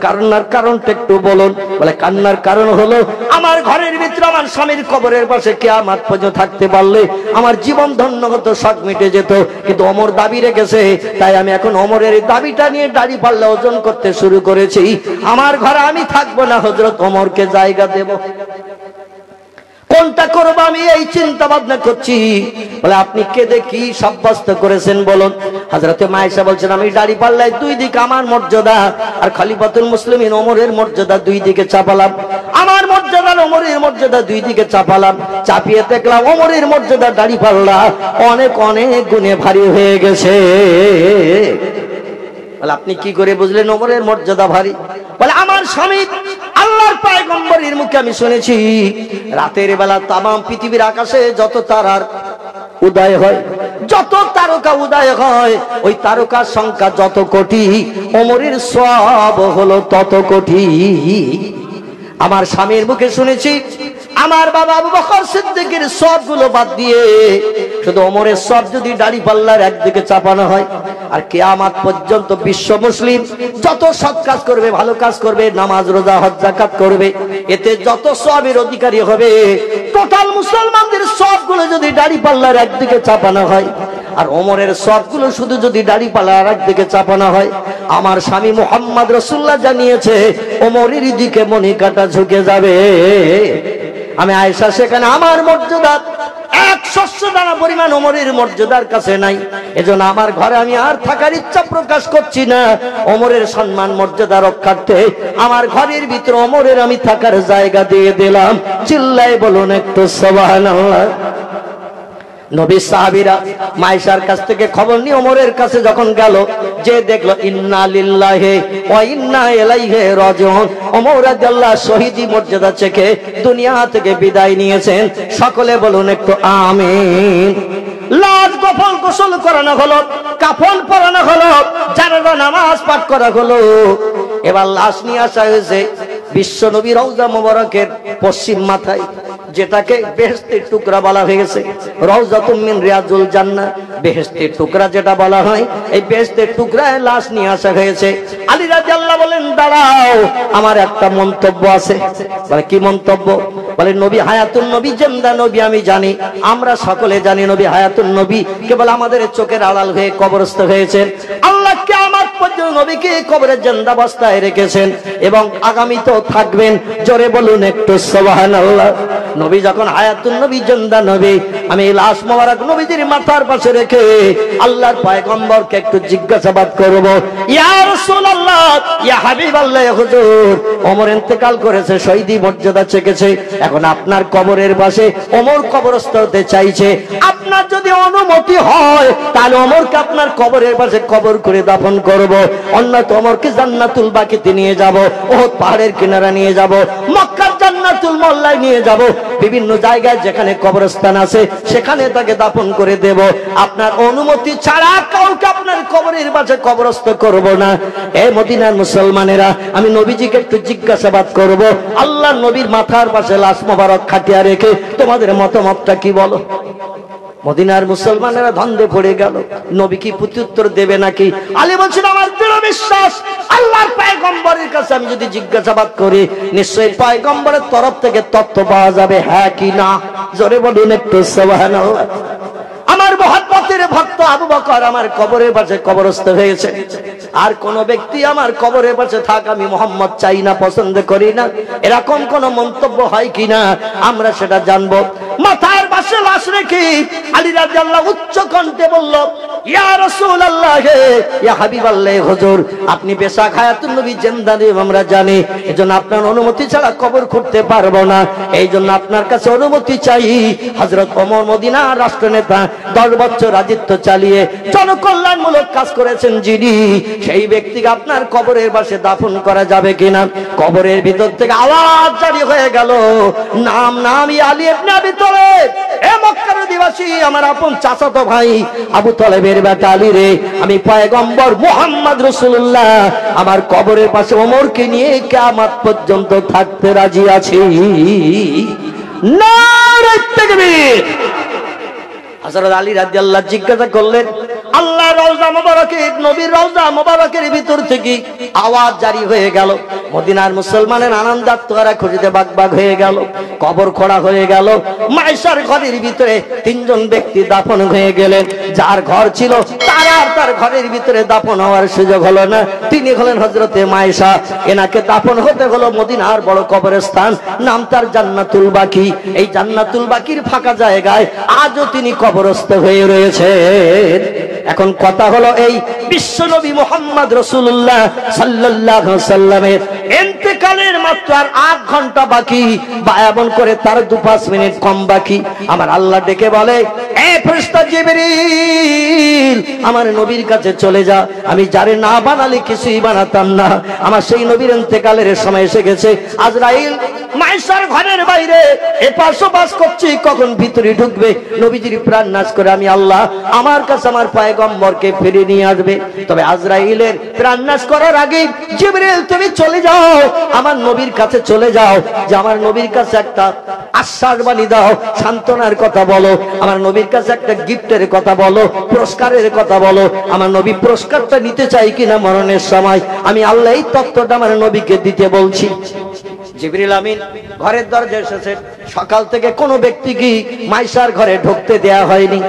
A: কারণটা একটু বলুন। বলে কান্নার কারণ হলো আমার ঘরের ভিতরে আমার স্বামীর কবরের পাশে কিয়ামত পর্যন্ত থাকতে পারলে আমার জীবন ধন্য হতো, শখ মিটে যেত। কিন্তু ওমর দাবি রেখেছে, তাই আমি এখন ওমরের দাবিটা নিয়ে দাড়ি পাল্লা ওজন করতে শুরু করেছি। আমার ঘরে আমি থাকবো না, হযরত ওমরকে জায়গা দেব। কোনটা করবো আমি এই চিন্তা ভাবনা করছি। বলে আপনি কেঁদে কি সাব্যস্ত করেছেন বলুন। হযরতে মায়েশা বলছেন আমি দাড়ি পাল্লায় দুই দিকে আমার মর্যাদা আর খলিফাতুল মুসলিমিন ওমরের মর্যাদা দুই দিকে চাপালাম। আমার মর্যাদা ওমরের মর্যাদা দুই দিকে চাপালাম, চাপিয়ে দেখলাম ওমরের মর্যাদা দাড়ি পাল্লা অনেক অনেক গুণে ভারী হয়ে গেছে। বলে আপনি কি করে বুঝলেন ওমরের মর্যাদা ভারী? বলে আমার স্বামী আল্লাহর পয়গম্বরের মুখে আমি শুনেছি রাতের বেলা তাম পৃথিবীর আকাশে যত তারার উদয় হয়, যত তারকা উদয় হয়, ওই তারকার সংখ্যা যত কোটি, ওমরের সওয়াব হলো তত কোটি। আমার স্বামীর মুখে শুনেছি আমার বাবা আবু বকর সিদ্দিকের সবগুলো বাদ দিয়ে শুধু ওমরের সব যদি দাড়ি পাল্লার একদিকে চাপানো হয়, আর কিয়ামত পর্যন্ত বিশ্ব মুসলিম যত সৎ কাজ করবে, ভালো কাজ করবে, নামাজ রোজা হজ যাকাত করবে, এতে যত সওয়াবের অধিকারী হবে, টোটাল মুসলমানদের সবগুলো যদি দাড়ি পাল্লার একদিকে চাপানো হয়, আর ওমরের সবগুলো শুধু যদি দাড়ি পাল্লার একদিকে চাপানো হয়, আমার স্বামী মুহাম্মদ রাসূলুল্লাহ জানিয়েছে ওমরের দিকে মনিকাটা ঝুঁকে যাবে। আমি আয়েশা সেখানে আমার মর্যাদা এক শস্য দানা পরিমাণ ওমরের মর্যাদার কাছে নাই। এজন্য আমার ঘরে আমি আর থাকার ইচ্ছা প্রকাশ করছি না। ওমরের সম্মান মর্যাদা রক্ষার্থে আমার ঘরের ভিতরে ওমরের আমি থাকার জায়গা দিয়ে দিলাম। চিল্লায় বলুন একটু সুবহানাল্লাহ। নবী সাহাবীরা মায়েশার কাছ থেকে খবর নিয়ে ওমরের কাছে যখন গেল, যে দেখলো ইন্না লিল্লাহি ওয়া ইন্না ইলাইহি রাজিউন, ওমর রাদিয়াল্লাহু শহীদি মর্যাদা চেখে দুনিয়া থেকে বিদায় নিয়েছেন। সকলে বলুন একটু আমিন। লাশ গোসল করানো হলো, কাফন পরানো হলো, জানাজা নামাজ পাঠ করা হলো। এবার লাশ নিয়ে আসা হয়েছে বিশ্ব নবী রওজা মোবারকের পশ্চিম মাথায়, যেটাকে বেহেশতের টুকরা বলা হয়েছে। রওজাতুম মিন রিয়াজুল জান্নাহ, বেহেশতের টুকরা যেটা বলা হয়, এই বেহেশতের টুকরায় লাশ নিয়ে আসা হয়েছে। আলী রাদিয়াল্লাহু বলেন দাঁড়াও, আমার একটা মন্তব্য আছে। বলে কি মন্তব্য? বলে নবী হায়াতুন নবী জিন্দা নবী আমি জানি, আমরা সকলে জানি নবী হায়াতুন নবী, কেবল আমাদের চোখের আড়াল হয়ে কবরস্থ হয়েছেন। আল্লাহ কিয়ামত পর্যন্ত নবীকে কবরে জিন্দা অবস্থায় রেখেছেন এবং আগামীতেও থাকবেন। জোরে বলুন একটু সুবহানাল্লাহ। নবী যখন হায়াতুন নবী জিন্দা নবী, আমি লাশ মোবারক নবীজির মাথার পাশে রেখে আল্লাহর পয়গম্বরকে একটু জিজ্ঞাসাবাদ করব, ইয়া রাসূলুল্লাহ, ইয়া হাবিবাল্লাহ, হুজুর ওমর ইন্তেকাল করেছে, শহীদি মর্যাদা চেকেছে, এখন আপনার কবরের পাশে ওমর কবরস্থ হতে চাইছে, আপনার যদি অনুমতি হয় তাহলে ওমরকে আপনার কবরের পাশে কবর করে দাফন করব, অন্যথা ওমরকে জান্নাতুল বাকিতে নিয়ে যাব, ওহদ পাহাড়ের কিনারা নিয়ে যাব, মক্কার জান্নাতুল মোল্লায় নিয়ে যাব, বিভিন্ন জায়গায় যেখানে কবরস্থান আছে সেখানে তাকে দাফন করে দেব, আপনার অনুমতি ছাড়া কাউকে আপনার কবরের পাশে কবরস্থ করব না। এই মদিনার মুসলমানেরা, আমি নবীজিকে একটু জিজ্ঞাসাবাদ করব, আল্লাহ নবীর মাথার পাশে লাশ মোবারক খাটিয়া রেখে তোমাদের মতামতটা কি বলো? মদিনার মুসলমানেরা ধন্দে পড়ে গেল, নবী কি প্রত্যুত্তর দেবে নাকি? আলী বলছেন, আমার দৃঢ় বিশ্বাস আল্লাহর পয়গম্বরের কাছে আমি যদি জিজ্ঞাসাবাদ করি, নিশ্চয়ই পয়গম্বরের তরফ থেকে তথ্য পাওয়া যাবে, হ্যাঁ কি না? জোরে বলুন একটু সুবহানাল্লাহ। আমার মহব্বতের ভক্ত আবু বকর আমার কবরের পাশে কবরস্থ হয়েছে, আর কোন ব্যক্তি আমার কবরের পাশে থাক আমি মুহাম্মদ চাই না, পছন্দ করি না, এরকম কোন মন্তব্য হয় কিনা আমরা সেটা জানবো। মাথার পাশে লাশ রেখে আলী রাদিয়াল্লাহু উচ্চ কণ্ঠে বলল, ইয়া রাসূলুল্লাহ, ইয়া হাবিবাল্লাহ, হুজুর আপনি বেশাক হায়াতুন নবী জিন্দা নবী আমরা জানি, এজন্য আপনার অনুমতি ছাড়া কবর খুঁড়তে পারবো না, এইজন্য আপনার কাছে অনুমতি চাই। হযরত ওমর মদিনার রাষ্ট্রনেতা, 10 বছর রাজত্ব চালিয়ে জনকল্যাণমূলক কাজ করেছেন যিনি, সেই ব্যক্তিকে আপনার কবরের পাশে দাফন করা যাবে কিনা? কবরের ভিতর থেকে আওয়াজ জারি হয়ে গেল, নাম নাম আলী ইবনে আবি তালেব, এ মক্কার অধিবাসী, আমার আপন চাচাতো ভাই আবু তালেবের বেটা আলী রে, আমি পয়গম্বর মুহাম্মদ রাসূলুল্লাহ আমার কবরের পাশে ওমরকে নিয়ে কিয়ামত পর্যন্ত থাকতে রাজি আছি। নারে তাকবীর। হযরত আলী রাদিয়াল্লাহু জিজ্ঞাসা করলেন, আল্লাহর রওজা মোবারকে, নবীর রওজা মোবারকের ভিতর থেকে আওয়াজ জারি হয়ে গেল, মদিনার মুসলমানের আনন্দাত্মরা খুশিতে বাগবাগ হয়ে গেল, কবর খোঁড়া হয়ে গেল, মায়েশার ঘরের ভিতরে 3 জন ব্যক্তি দাফন হয়ে গেলেন, যার ঘর ছিল তার আর তার ঘরের ভিতরে দাফন হওয়ার সুযোগ হলো না, তিনি হলেন হযরতে মায়েশা, এনাকে দাফন হতে হলো মদিনার বড় কবরস্থান, নাম তার জান্নাতুল বাকি। এই জান্নাতুল বাকির ফাঁকা জায়গায় আজও তিনি কবরস্থ হয়ে রয়েছেন। এখন কথা হলো, এই বিশ্বনবী মুহাম্মদ রাসূলুল্লাহ সাল্লাল্লাহু আলাইহি সাল্লামের ইন্তেকালের মাত্র আর 8 ঘন্টা বাকি, বা এমন করে তার 2-5 মিনিট কম বাকি, আমার আল্লাহ ডেকে বলে, এ ফেরেশতা জিবরিল, আমার নবীর কাছে চলে যা, আমি যারে না বানালে কিছুই বানাতাম না, আমার সেই নবীর ইন্তেকালের সময় এসে গেছে। আজরাইল মায়েশার ঘরের বাইরে এপাশ ওপাশ করছে, কখন ভিতরে ঢুকবে, নবীজির প্রাণ নাশ করে আমি আল্লাহ আমার কাছে আমার পয়গম্বরকে ফিরে নিয়ে আসবে। তবে আজরাইলের প্রাণ নাশ করার আগে জিবরিল তুমি চলে যাও, আমার নবীর কাছে চলে যাও, যে আমার নবীর কাছে একটা আশ্বাস বাণী দাও, সান্ত্বনার কথা বলো, আমার নবীর কাছে একটা গিফটের কথা বলো, পুরস্কারের কথা বলো, আমার নবী পুরস্কারটা নিতে চাই কিনা মরণের সময়, আমি আল্লাহ এই তত্ত্বটা আমার নবীকে দিতে বলছি। জিবরিল আমিন ঘরের দরজায় এসেছে, সকাল থেকে কোনো ব্যক্তিকে মায়েশার ঘরে ঢুকতে দেয়া হয়নি,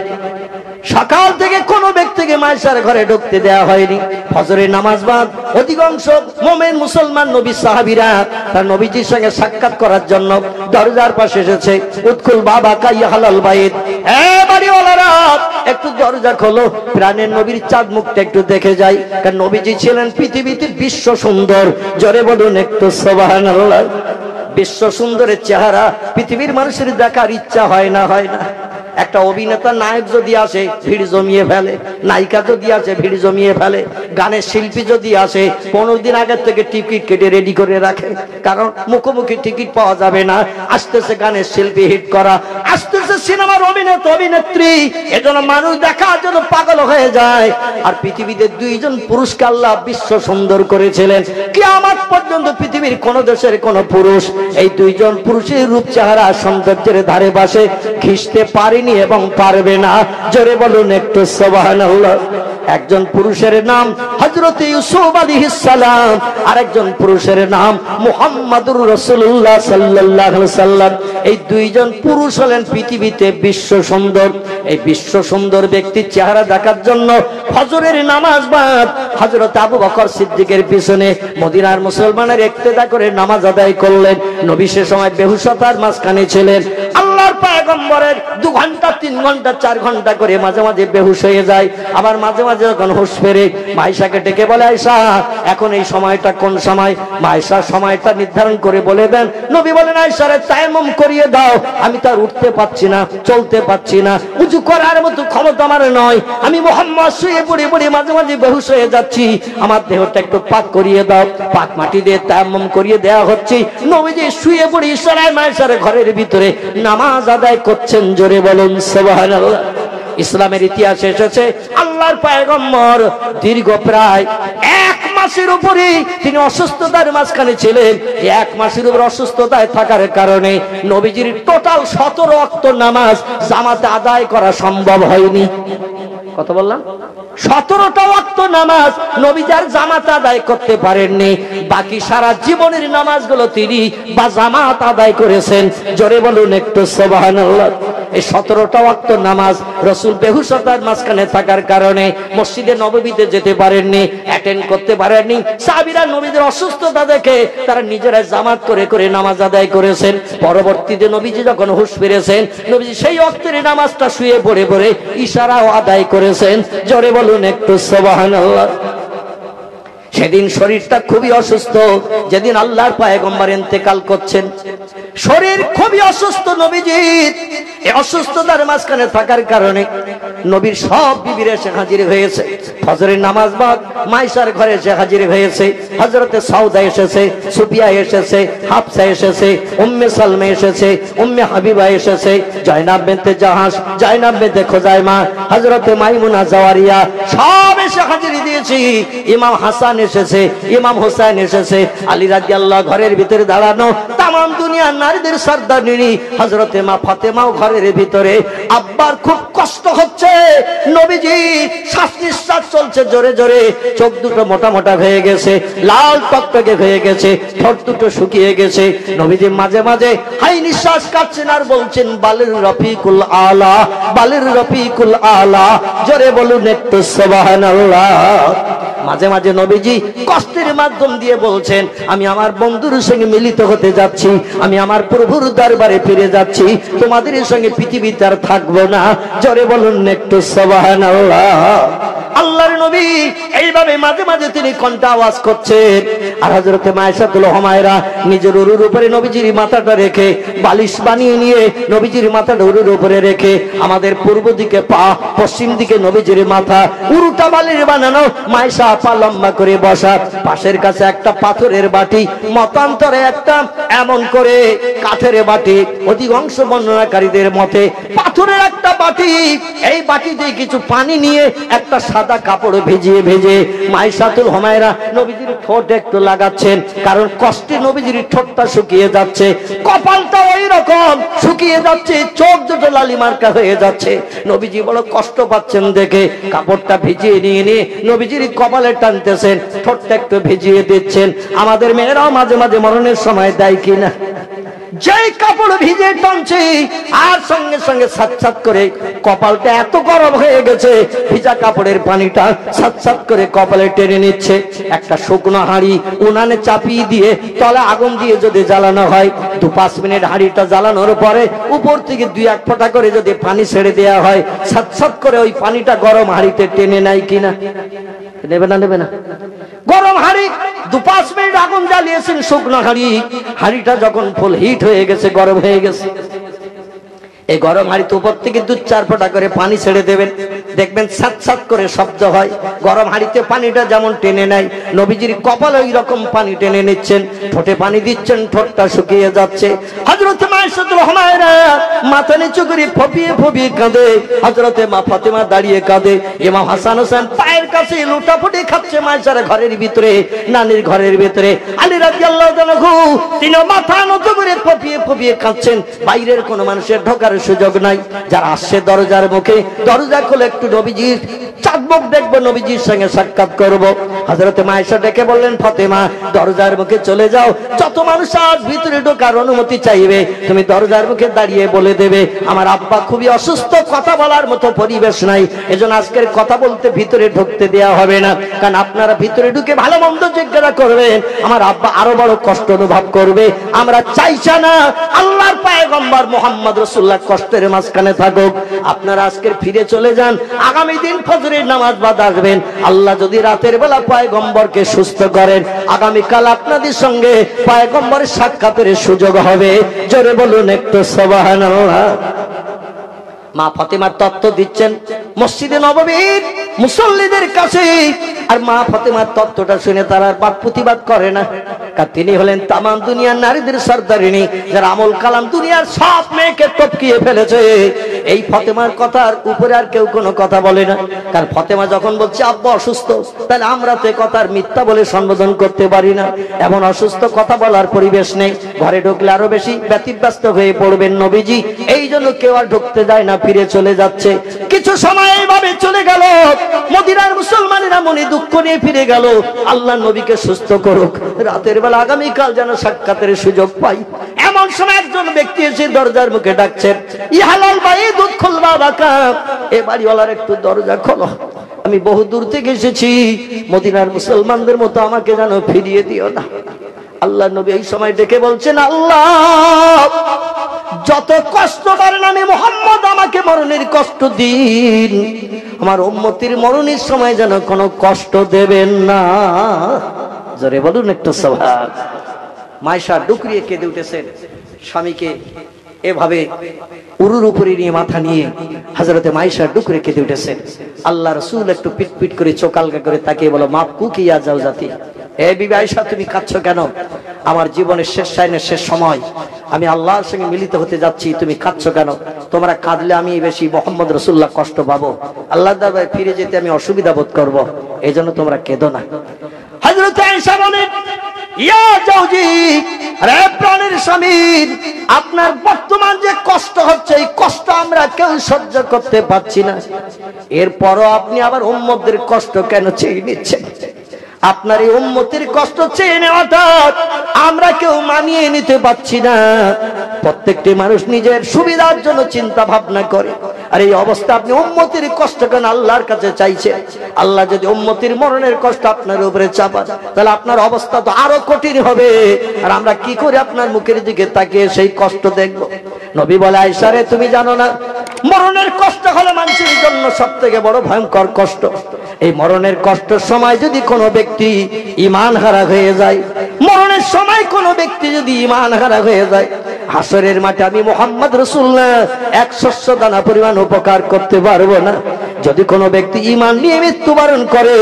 A: সকাল থেকে কোনো ব্যক্তিকে মায়েশার ঘরে ঢুকতে দেয়া হয়নি। ফজরের নামাজ বাদ অধিকাংশ মুমিন মুসলমান নবী সাহাবীরা তার নবীজির সঙ্গে সাক্ষাৎ করার জন্য দরজার পাশে এসেছে। উদখুল বাবা কাইয়া হালাল বাইত, এ বাড়িওয়ালারা একটু দরজা খোলো, প্রাণের নবীর চাঁদ মুখটা একটু দেখে যাই, কারণ নবীজি ছিলেন পৃথিবীতে বিশ্ব সুন্দর। জোরে বলুন একটু সুবহানাল্লাহ। বিশ্ব সুন্দরের চেহারা পৃথিবীর মানুষের দেখার ইচ্ছা হয় না, হয় না। একটা অভিনেতা নায়ক যদি আসে ভিড় জমিয়ে ফেলে, নায়িকা যদি আসে ভিড় জমিয়ে ফেলে, গানের শিল্পী যদি আসে 15 দিন আগের থেকে টিকিট কেটে রেডি করে রাখে, কারণ মুখোমুখি টিকিট পাওয়া যাবে না, আসতেছে গানের শিল্পী হিট করা, আসতেছে সিনেমার অভিনেতা অভিনেত্রী, এজন্য মানুষ দেখার জন্য পাগল হয়ে যায়। আর পৃথিবীতে 2 জন পুরুষকে আল্লাহ বিশ্ব সুন্দর করেছিলেন, কিয়ামত পর্যন্ত পৃথিবীর কোন দেশের কোন পুরুষ এই 2 জন পুরুষের রূপ চেহারা সৌন্দর্যের ধারে পাশে ঘিসতে পারেনি এবং পারবে না। জোরে বলুন একটু সুবহানাল্লাহ। একজন পুরুষের নাম হযরত ইউসুফ আলাইহিস সালাম, আরেকজন পুরুষের নাম মুহাম্মাদুর রাসূলুল্লাহ সাল্লাল্লাহু আলাইহি ওয়াসাল্লাম। এই দুইজন পুরুষ হলেন পৃথিবীতে বিশ্ব সুন্দর। এই বিশ্ব সুন্দর ব্যক্তির চেহারা দেখার জন্য ফজরের নামাজ বাদ হযরত আবু বকর সিদ্দিকের পিছনে মদিনার মুসলমানের ইক্তেদা করে নামাজ আদায় করলেন। নবী সে সময় বেহুশতার মাঝখানে ছিলেন। আল্লাহর পয়গম্বরের 2 ঘন্টা 3 ঘন্টা 4 ঘন্টা করে মাঝে মাঝে বেহুশ হয়ে যায়, আবার মাঝে মাঝে যখন হুঁশ ফেরে আয়েশাকে ডেকে বলে, আয়েশা এখন এই সময়টা কোন সময়? আয়েশা সময়টা নির্ধারণ করে বলে দেন। নবী বলেন, আয়েশারে তায়াম্মুম করিয়ে দাও, আমি তো আর উঠতে পারছি না, চলতে পারছি না, উযু করার মতো ক্ষমতা আমার নয়, আমি মুহাম্মদ শুয়ে পড়ে পড়ে মাঝে মাঝে বেহুশ হয়ে যাচ্ছি, আমার দেহটা একটু পাক করিয়ে দাও। পাক মাটি দিয়ে তায়াম্মুম করিয়ে দেওয়া হচ্ছে। নবীজি শুয়ে পড়ে ইশারায় আয়েশারে ঘরের ভিতরে নামাজ আদায় করছেন। জোরে বলুন সুবহানাল্লাহ। ইসলামের ইতিহাসে এসেছে আল্লাহর পয়গম্বর দীর্ঘ প্রায় 1 মাসের উপরে তিনি অসুস্থতার মাঝখানে ছিলেন। 1 মাসের উপর অসুস্থতায় থাকার কারণে নবীজির টোটাল 17 ওয়াক্ত নামাজ জামাতে আদায় করা সম্ভব হয়নি। কত বললাম? 17টা ওয়াক্ত নামাজ নবীজি আর জামাত আদায় করতে পারেননি। বাকি সারা জীবনের নামাজগুলো তিনি বা জামাত আদায় করেছেন। জোরে বলুন একটু সুবহানাল্লাহ। এই 17টা ওয়াক্ত নামাজ রাসূল বেহুশতার মাঝখানে থাকার কারণে মসজিদে নববীতে যেতে পারেননি, অ্যাটেন্ড করতে পারেননি। সাহাবীরা নবীদের অসুস্থতা দেখে তারা নিজেরা জামাত করে করে নামাজ আদায় করেছেন। পরবর্তীতে নবীজি যখন হুঁশ ফিরেছেন, নবীজি সেই ওয়াক্তের নামাজটা শুয়ে পড়ে পড়ে ইশারাও আদায় করেছেন। জোরে বলুন একটু সুবহানাল্লাহ। সেদিন শরীরটা খুবই অসুস্থ, যেদিন আল্লাহর পয়গম্বর ইন্তেকাল করছেন শরীর খুবই অসুস্থ নবীজির। এই অসুস্থতার মাঝখানে থাকার কারণে নবীর সব বিবিরা এসে হাজির হয়েছে। ফজরের নামাজ বাদ মাইশার ঘরে এসে হাজির হয়েছে। হযরতে সাউদা এসেছে, সুফিয়া এসেছে, হাফসা এসেছে, উম্মে সালমা এসেছে, উম্মে হাবিবা এসেছে, জয়নাব বিনতে জাহাশ, জয়নাব বিনতে খুজাইমা, হযরতে মাইমুনা জাওয়ারিয়া সব এসে হাজির দিয়েছি। ইমাম হাসান এসেছে, ইমাম হোসেন এসেছে, আলী রাদিয়াল্লাহু ঘরের ভিতরে দাঁড়ানো। তামাম দুনিয়ার নারীদের সর্দারনী হযরতে মা ফাতেমাও ঘরের ভিতরে। আব্বার খুব কষ্ট হচ্ছে, নবীজি শ্বাস নিঃশ্বাস চলছে জোরে জোরে, চোখ দুটো মোটা মোটা হয়ে গেছে, লাল টকটকে হয়ে গেছে, ঠোঁট দুটো শুকিয়ে গেছে। নবীজি মাঝে মাঝে হাই নিঃশ্বাস কাটছেন আর বলছেন, বালির রফিকুল আলা, বালির রফিকুল আলা। জোরে বলুন একটু সুবহানাল্লাহ। মাঝে মাঝে নবীজি কষ্টের মাধ্যম দিয়ে বলছেন, আমি আমার বন্ধুর সঙ্গে মিলিত হতে যাচ্ছি, আমি আমার প্রভুর দরবারে ফিরে যাচ্ছি, তোমাদের সঙ্গে পৃথিবীতে আর থাকবো না। জোরে বলুন একটু সুবহানাল্লাহ। আল্লাহর নবী এইভাবে মাঝে মাঝে তিনি কণ্ঠে আওয়াজ করছেন। আর হযরতে মায়েশাতুল হুমায়রা নিজের উরুর উপরে নবীজির মাথাটা রেখে বালিশ বানিয়ে নিয়ে নবীজির মাথাটা উরুর উপরে রেখে, আমাদের পূর্ব দিকে পা, পশ্চিম দিকে নবীজির মাথা, উরুটা বালির বানানো, মায়েশা পা লম্বা করে বসা, পাশের কাছে একটা পাথরের বাটি, মতান্তরে একটা এমন করে কাঠের বাটি। অধিকাংশ বর্ণনাকারীদের মতে পাথরের একটা বাটি, এই বাটিতে কিছু পানি নিয়ে একটা সাদা কাপড় ভিজিয়ে ভেজে মায়েশাতুল হুমায়রা নবীজির ঠোঁট একটু লাগাচ্ছেন, কারণ কষ্টে নবীজির ঠোঁটটা শুকিয়ে যাচ্ছে, কপালটা ওই রকম শুকিয়ে যাচ্ছে, চোখ দুটো লালি মার্কা হয়ে যাচ্ছে। নবীজি বড় কষ্ট পাচ্ছেন দেখে কাপড়টা ভিজিয়ে নিয়ে নিয়ে নবীজির কপালে টানতেছেন, ঠোঁটটা একটু ভিজিয়ে দিচ্ছেন। আমাদের মেয়েরাও মাঝে মাঝে মরণের সময় দেয় কিনা, যেই কাপড় ভিজে টানছে আর সঙ্গে সঙ্গে সাত করে কপালটা এত গরম হয়ে গেছে, ভিজা কাপড়ের পানিটা সাত করে কপালে টেনে নিচ্ছে। একটা শুকনো হাঁড়ি উনানে চাপিয়ে দিয়ে তলে আগুন দিয়ে যদি জ্বালানো হয়, 2-5 মিনিট হাঁড়িটা জ্বালানোর পরে উপর থেকে 2-1 ফোঁটা করে যদি পানি ছেড়ে দেওয়া হয়, সাত করে ওই পানিটা গরম হাঁড়িতে টেনে নেয় কিনা? নেবে না? নেবে না? গরম হাঁড়ি 2-5 মিনিট আগুন জ্বালিয়েছেন, শুকনো হাঁড়ি, হাঁড়িটা যখন ফুল হিট হয়ে গেছে, গরম হয়ে গেছে, এই গরম হাঁড়িতে উপর থেকে 2-4 ফোঁটা করে পানি ছেড়ে দেবেন, দেখবেন সাত করে শব্দ হয়। গরম হাঁড়িতে পানিটা যেমন টেনে নেয়, নবীজির কপালে ওই রকম পানি টেনে নিচ্ছেন, ঠোঁটে পানি দিচ্ছেন, ঠোঁটটা শুকিয়ে যাচ্ছে। হযরতে মায়েশাতুল হুমায়রা মাথা নিচু করে ফপিয়ে ফপিয়ে কাঁদে, হযরতে মা ফাতেমা দাঁড়িয়ে কাঁদে, ইমাম হাসান হোসেন পায়ের ভাইয়ের কাছে লুটাপুটি খাচ্ছে মায়ের ঘরের ভিতরে, নানির ঘরের ভিতরে। আলী রাদিয়াল্লাহু তাআলা তিনি মাথা নত করে ফপিয়ে ফপিয়ে কাঁদছেন। বাইরের কোনো মানুষের ঢোকার সুযোগ নাই। যারা আসছে দরজার মুখে, দরজা খুলে একটু নবীজির চাঁদমুখ দেখবো, নবীজির সঙ্গে সাক্ষাৎ করব। হযরতে মায়েশা ডেকে বললেন, ফাতেমা দরজার মুখে চলে যাও, যত মানুষ আজ ভিতরে ঢোকার অনুমতি চাইবে তুমি দরজার মুখে দাঁড়িয়ে বলে দেবে আমার আব্বা খুবই অসুস্থ, কথা বলার মতো পরিবেশ নাই, এজন্য আজকের কথা বলতে ভিতরে ঢুকতে দেওয়া হবে না। কারণ আপনারা ভিতরে ঢুকে ভালো মন্দ জিজ্ঞাসা করবেন, আমার আব্বা আরো বড় কষ্ট অনুভব করবে। আমরা চাইছি না আল্লাহর পয়গম্বর মুহাম্মদ রাসূলুল্লাহ কষ্টের মাঝখানে থাকুক। আপনারা আজকের ফিরে চলে যান, আগামী দিন ফজরের নামাজ বাদ আসবেন। আল্লাহ যদি রাতের বেলা পয়গম্বরকে সুস্থ করেন, আগামীকাল আপনাদের সঙ্গে পয়গম্বরের সাক্ষাতের সুযোগ হবে। জোরে বলুন একটু সুবহানাল্লাহ। মা ফাতেমার তত্ত্ব দিচ্ছেন মসজিদে নববীর মুসল্লিদের কাছে। আর মা ফাতেমার তত্ত্বটা শুনে তারা আর বাদ প্রতিবাদ করে না, কারণ তিনি হলেন তামাম দুনিয়ার নারীদের সর্দারিনী, যার আমল কালাম দুনিয়ার সব মেয়েকে টপকিয়ে ফেলেছে। এই ফাতেমার কথার উপরে আর কেউ কোনো কথা বলে না। কারণ ফাতেমা যখন বলছে আব্বা অসুস্থ, তাহলে আমরা তো কথার মিথ্যা বলে সম্বোধন করতে পারি না। এমন অসুস্থ কথা বলার পরিবেশ নেই। ঘরে ঢুকলে আরো বেশি ব্যতিব্যস্ত হয়ে পড়বেন নবীজি, এই জন্য কেউ আর ঢুকতে যায় না, ফিরে চলে যাচ্ছে। কিছু সময় এইভাবে চলে গেল, মদিনার মুসলমানেরা মনে দুঃখ নিয়ে ফিরে গেল, আল্লাহ নবীকে সুস্থ করুক, রাতের বেলা আগামীকাল যেন সাক্ষাতের সুযোগ পাই। এমন সময় একজন ব্যক্তি এসে দরজার মুখে ডাকছেন, ইহালাল ভাই দুধ খুলবা বাঁকা, এ বাড়িওয়ালার একটু দরজা খোলো, আমি বহু দূর থেকে এসেছি, মদিনার মুসলমানদের মতো আমাকে যেন ফিরিয়ে দিও না। আল্লাহ নবী এই সময় ডেকে বলছেন, আল্লাহ যত কষ্ট করেন আমি মুহাম্মদ আমাকে মরণের কষ্ট দিন, আমার উম্মতির মরণের সময় যেন কোনো কষ্ট দেবেন না। জোরে বলুন একটু সুবহান। মায়েশা ডুকরিয়ে কেঁদে উঠেছেন, স্বামীকে এভাবে উরুর উপরে নিয়ে মাথা নিয়ে হযরতে মায়েশা ডুকরে কেঁদে উঠেছেন। আল্লাহ রাসূল একটু পিট পিট করে চোখ আলগা করে তাকিয়ে বলো, মাপ কুকিয়া যাও জাতি, এ বিবি আয়েশা তুমি কাঁদছো কেন? আমার জীবনের শেষ সাইনের শেষ সময়, আমি আল্লাহর সঙ্গে মিলিত হতে যাচ্ছি, তুমি কাঁদছো কেন? তোমরা কাঁদলে আমি বেশি মুহাম্মদ রাসূলুল্লাহ কষ্ট পাবো, আল্লাহর দরবারে ফিরে যেতে আমি অসুবিধা বোধ করব, এজন্য তোমরা কেঁদো না। হযরত আয়েশা বলেন, ইয়া জাওজি, আরে প্রাণের স্বামী, আপনার বর্তমান যে কষ্ট হচ্ছে এই কষ্ট আমরা কেউ সহ্য করতে পারছি না, এরপরও আপনি আবার উম্মতদের কষ্ট কেন চেয়ে নিচ্ছেন? আপনার এই উম্মতের কষ্ট চেয়ে নেওয়াটা আমরা কেউ মানিয়ে নিতে পারছি না। প্রত্যেকটি মানুষ নিজের সুবিধার জন্য চিন্তা ভাবনা করে, আর এই অবস্থা আপনি উম্মতের কষ্ট কেন আল্লাহর কাছে চাইছেন? আল্লাহ যদি উম্মতের মরণের কষ্ট আপনার উপরে চাপান, তাহলে আপনার অবস্থা তো আরো কঠিন হবে। আর আমরা কি করে আপনার মুখের দিকে তাকিয়ে সেই কষ্ট দেখব? নবী বলে, আয়েশা রে তুমি জানো না, মরণের কষ্ট হলো মানুষের জন্য সব থেকে বড় ভয়ঙ্কর কষ্ট। এই মরণের কষ্টের সময় যদি কোনো ব্যক্তি ঈমান হারা হয়ে যায়, মরণের সময় কোনো ব্যক্তি যদি ঈমান হারা হয়ে যায়, হাসরের মাঠে আমি মুহাম্মদ রাসূলুল্লাহ এক শস্য দানা পরিমাণ উপকার করতে পারবো না। যদি কোনো ব্যক্তি ঈমান নিয়ে মৃত্যুবরণ করে,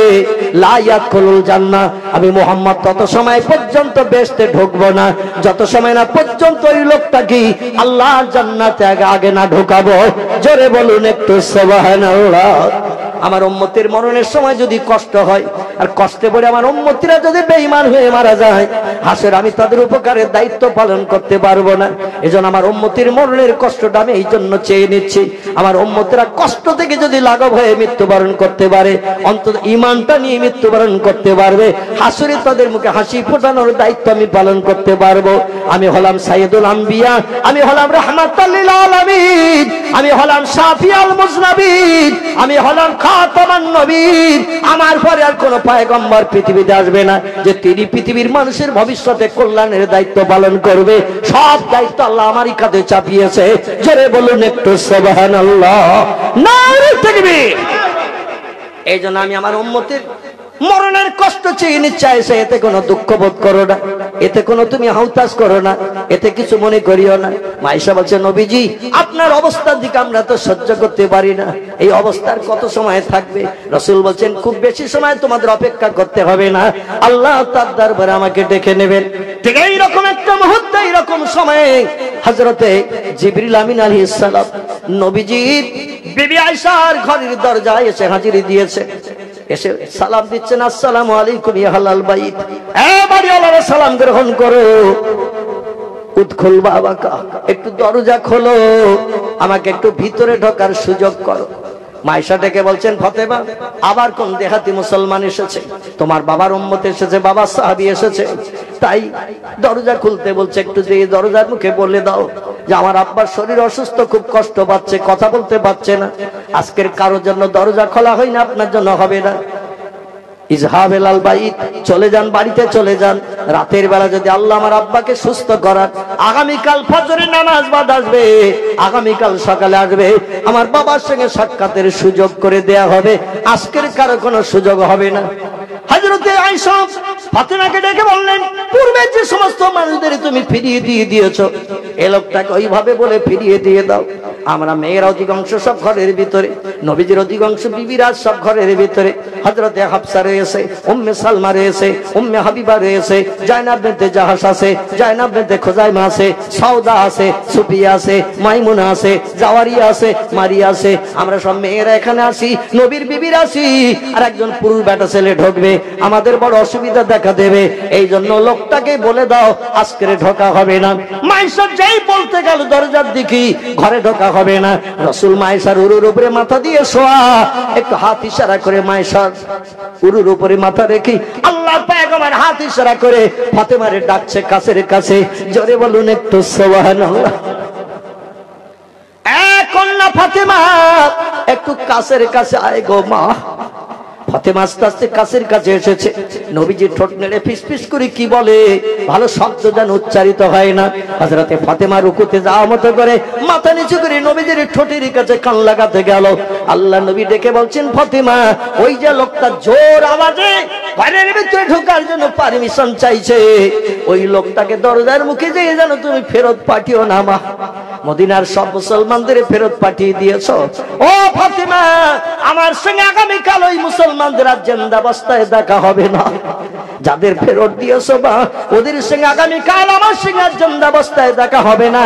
A: লা ইয়াদখুলুল জান্নাহ, আমি মুহাম্মদ তত সময় পর্যন্ত বেহেশতে ঢুকবো না যত সময় না পর্যন্ত ওই লোকটাকে আল্লাহর জান্নাতে আগে না ঢোকাবো। জোরে বলুন একটু সুবহানাল্লাহ। আমার উম্মতের মরণের সময় যদি কষ্ট হয়, আর কষ্টে পড়ে আমার উম্মতিরা যদি বেঈমান হয়ে মারা যায়, হাসরে আমি তাদের উপকারের দায়িত্ব পালন করতে পারবো না। এজন্য আমার উম্মতির মরণের কষ্টটা আমি এই জন্য চেয়ে নিচ্ছি, আমার উম্মতিরা কষ্ট থেকে যদি লাঘব হয়ে মৃত্যুবরণ করতে পারে, অন্তত ঈমানটা নিয়ে মৃত্যুবরণ করতে পারবে, হাসরে তাদের মুখে হাসি ফোটানোর দায়িত্ব আমি পালন করতে পারবো। আমি হলাম সাইয়্যিদুল আম্বিয়া, আমি হলাম রাহমাতাল লিল আলামিন, আমি হলাম শাফিউল মুজনাবিন, আমি হলাম খাতামান নবীন। আমার পরে আর কোন পয়গম্বর পৃথিবীতে আসবে না যে তিনি পৃথিবীর মানুষের ভবিষ্যতে কল্যাণের দায়িত্ব পালন করবে। সব দায়িত্ব আল্লাহ আমারই কাঁধে চাপিয়েছে। জোরে বলুন একটু সুবহানাল্লাহ, নারে তাকবীর। এই জন্য আমি আমার উম্মতের মরণের কষ্ট চেয়ে নিচ্ছে, এতে কোনো দুঃখ বোধ করো না, এতে কোনো তুমি হাউতাস করো না, এতে কিছু মনে করিও না। মায়েশা বলছে, নবীজি আপনার অবস্থার দিকে আমরা তো সহ্য করতে পারি না, এই অবস্থার কত সময় থাকবে? রাসূল বলছেন, খুব বেশি সময় তোমাদের অপেক্ষা করতে হবে না, আল্লাহ তার দরবারে আমাকে ডেকে নেবেন। ঠিক এইরকম একটা মুহূর্তে, এইরকম সময়ে হযরতে জিবরিল আমিন আলাইহিস সালাম নবীজির বিবি আয়েশার ঘরের দরজায় এসে হাজিরি দিয়েছে। এসে সালাম দিচ্ছেন, আসসালামু আলাইকুম ইয়া আহলাল বাইত, এ বাড়িওয়ালারা সালাম গ্রহণ করো। উদখুল বাবাকা, একটু দরজা খোলো, আমাকে একটু ভিতরে ঢোকার সুযোগ করো। মায়েশা ডেকে বলছেন, ফাতেমা আবার কোন দেহাতি মুসলমান এসেছে? তোমার বাবার উম্মত এসেছে, বাবার সাহাবী এসেছে, তাই দরজা খুলতে বলছে। একটু যে দরজার মুখে বলে দাও যে আমার আব্বার শরীর অসুস্থ, খুব কষ্ট পাচ্ছে, কথা বলতে পারছে না। আজকের কারোর জন্য দরজা খোলা হয় না, আপনার জন্য হবে না। ইজহাবেল আল বাইত, চলে যান, বাড়িতে চলে যান। রাতের বেলা যদি আল্লাহ আমার আব্বাকে সুস্থ করার, আগামীকাল ফজরের নামাজ বাদ আসবে, আগামীকাল সকালে আসবে, আমার বাবার সঙ্গে সাক্ষাতের সুযোগ করে দেয়া হবে। আজকের কারো কোনো সুযোগ হবে না। হযরতে আয়েশা ফাতেমাকে ডেকে বললেন, পূর্বে যে সমস্ত মানুষদের তুমি ফিরিয়ে দিয়ে দিয়েছো, এই লোকটাকে ওইভাবে বলে ফিরিয়ে দিয়ে দাও। আমরা মেয়ের অধিকাংশ সব ঘরের ভিতরে, নবীজির অধিকাংশ বিবিরা সব ঘরের ভিতরে। হযরতে হাফসা রয়েছে, উম্মে সালমা রয়েছে, উম্মে হাবিবা রয়েছে, জায়নাব বিনতে জাহাশ আছে, জায়নাব বিনতে খুজাইমা আছে, সাউদা আছে, সুফিয়া আছে, মাইমুনা আছে, জাওয়ারিয়া আছে, মারিয়া আছে। আমরা সব মেয়েরা এখানে আসি, নবীর বিবিরা আসি, আর একজন পুরুষ বেটা ছেলে ঢুকবে, আমাদের বড় অসুবিধা দেখা দেবে। এই জন্য লোকটাকে বলে দাও আজকে ঢোকা হবে না। মায়েশা যেই বলতে গেল দরজার দিকে, ঘরে ঢোকা হবে না। রাসূল মায়েশার উরুর উপরে মাথা দিয়ে শোয়া, একটু হাত ইশারা করে মায়েশার উরুর উপরে মাথা রেখে আল্লাহ পয়গম্বর হাত ইশারা করে ফাতেমারে ডাকছে কাছের কাছে। জোরে বলুন একটু সুবহানাল্লাহ। এ কন্যা ফাতেমা, একটু কাছের কাছে আয় গো মা। ফাতেমা আস্তে আস্তে কাছের কাছে এসেছে। নবীজি ঠোঁট নেড়ে ফিসফিস করে কি বলে, ভালো শব্দ যেন উচ্চারিত হয় না। হযরতে ফাতেমা রুকুতে যাওয়ার মতো করে মাথা নিচু করে নবীজির ঠোঁটের কাছে কান লাগাতে গেল। আল্লাহ নবী ডেকে বলছেন, ফাতেমা ওই যে লোকটা জোর আওয়াজে ঘরের ভিতরে ঢোকার জন্য পারমিশন চাইছে, ওই লোকটাকে দরজার মুখে যেয়ে যেন তুমি ফেরত পাঠিও না মা। মদিনার সব মুসলমানদের ফেরত পাঠিয়ে দিয়েছো। ও ফাতেমা, আমার সঙ্গে আগামীকাল ওই মুসলমানদের আর জিন্দাবস্থায় দেখা হবে না। যাদের ফেরত দিয়েছো বা ওদের সঙ্গে আগামীকাল আমার সঙ্গে আর জিন্দাবস্থায় দেখা হবে না।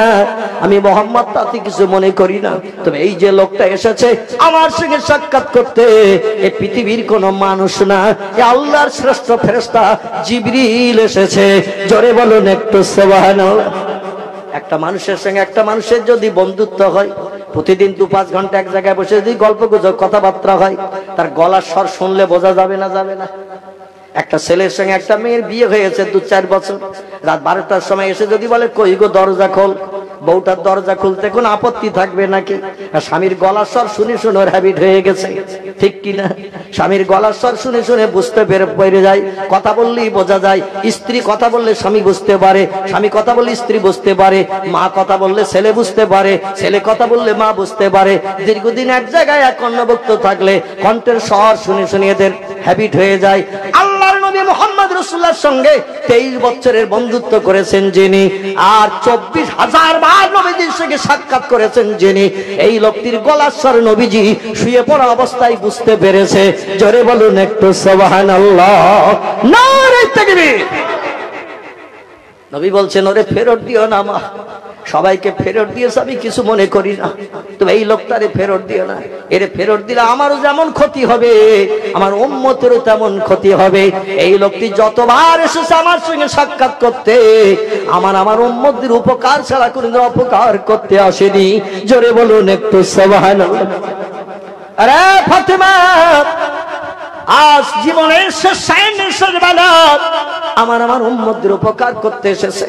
A: আমি মুহাম্মদ তাতে কিছু মনে করি না, তবে এই যে লোকটা এসেছে আমার সঙ্গে সাক্ষাৎ করতে, এই পৃথিবীর কোনো মানুষ না, এ আল্লাহর শ্রেষ্ঠ ফেরেশতা জিবরিল এসেছে। জোরে বলুন একটু সুবহানাল্লাহ। একটা মানুষের সঙ্গে একটা মানুষের যদি বন্ধুত্ব হয়, প্রতিদিন 2-5 ঘন্টা এক জায়গায় বসে যদি গল্প গুজব কথাবার্তা হয়, তার গলার স্বর শুনলে বোঝা যাবে না? যাবে না? একটা ছেলের সঙ্গে একটা মেয়ের বিয়ে হয়েছে 2-4 বছর, রাত 12টার সময় এসে যদি বলে কই গো দরজা খোল, বউটার দরজা খুলতে কোনো আপত্তি থাকবে নাকি? আর স্বামীর গলার স্বর শুনে শুনে ওর হ্যাবিট হয়ে গেছে, ঠিক কিনা? স্বামীর গলার স্বর শুনে শুনে বুঝতে পেরে যায়, কথা বললেই বোঝা যায়। স্ত্রী কথা বললে স্বামী বুঝতে পারে, স্বামী কথা বললে স্ত্রী বুঝতে পারে, মা কথা বললে ছেলে বুঝতে পারে, ছেলে কথা বললে মা বুঝতে পারে। দীর্ঘদিন এক জায়গায় এক কর্ণভুক্ত থাকলে কণ্ঠের স্বর শুনে শুনে এদের হ্যাবিট হয়ে যায়। আল্লাহর নবী মুহাম্মদ রাসূলুল্লাহর সঙ্গে 23 বছরের বন্ধুত্ব করেছেন যিনি, আর 24,000 বার নবীজির সঙ্গে সাক্ষাৎ করেছেন যিনি, এই লোকটির গলার স্বর নবীজি শুয়ে পড়া অবস্থায় বুঝতে পেরেছে। জোরে বলুন একটু সুবহানাল্লাহ, নারে তাকবীর। নবী বলছেন, ওরে ফেরত দিও না মা। সবাইকে ফেরত দিয়েছে আমি কিছু মনে করি না, তবে এই লোকটারে ফেরত দিও না। এরে ফেরত দিলে আমারও যেমন ক্ষতি হবে, আমার উম্মতেরও তেমন ক্ষতি হবে। এই লোকটি যতবার এসেছে আমার সঙ্গে সাক্ষাৎ করতে, আমার উম্মতদের উপকার ছাড়া কোনো অপকার করতে আসেনি। জোরে বলুন একটু সুবহানাল্লাহ। আরে ফাতেমা, আজ জীবনের শেষ বেলা আমার উম্মতদের উপকার করতে এসেছে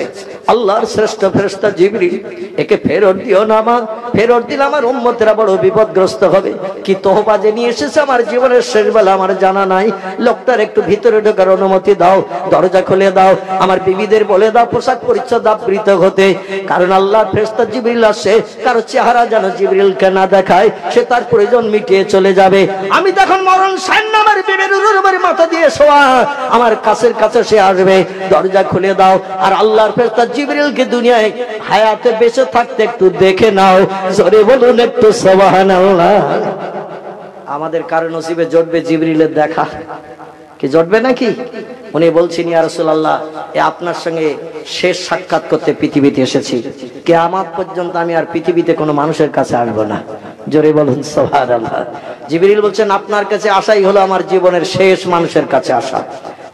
A: আল্লাহর শ্রেষ্ঠ ফেরেশতা জিবরিল। একে ফেরত দিও না মা, ফেরত দিলে আমার উম্মতেরা বড় বিপদগ্রস্ত হবে। কি তোহবা যে নিয়ে এসেছে আমার জীবনের শেষ বেলা আমার জানা নাই। লোকটার একটু ভিতরে ঢোকার অনুমতি দাও, দরজা খুলে দাও, আমার বিবিদের বলে দাও পোশাক পরিচ্ছদ আবৃত হতে, কারণ আল্লাহর ফেরেশতা জিবরিল আসে, কারো চেহারা যেন জিবরিলকে না দেখায়, সে তার প্রয়োজন মিটিয়ে চলে যাবে। আমি তখন মরণ সান্য আমার বিবির উপরে মাথা দিয়ে শোয়া, আমার কাছের কাছে সে আসবে, দরজা খুলে দাও। আর আল্লাহর ফেরেশতা জিবরিলকে দুনিয়ায় হায়াতে বেঁচে থাকতে একটু দেখে নাও। জোরে বলুন একটু সুবহানাল্লাহ। আমাদের কারো নসিবে জটবে জিবরিলের দেখা, কি জটবে নাকি? উনি বলছেন, ইয়া রাসূলুল্লাহ, এ আপনার সঙ্গে শেষ সাক্ষাৎ করতে পৃথিবীতে এসেছি, কিয়ামত পর্যন্ত আমি আর পৃথিবীতে কোনো মানুষের কাছে আসবো না। জোরে বলুন সুবহানাল্লাহ। জিবরিল বলছেন আপনার কাছে আসাই হলো আমার জীবনের শেষ মানুষের কাছে আসা।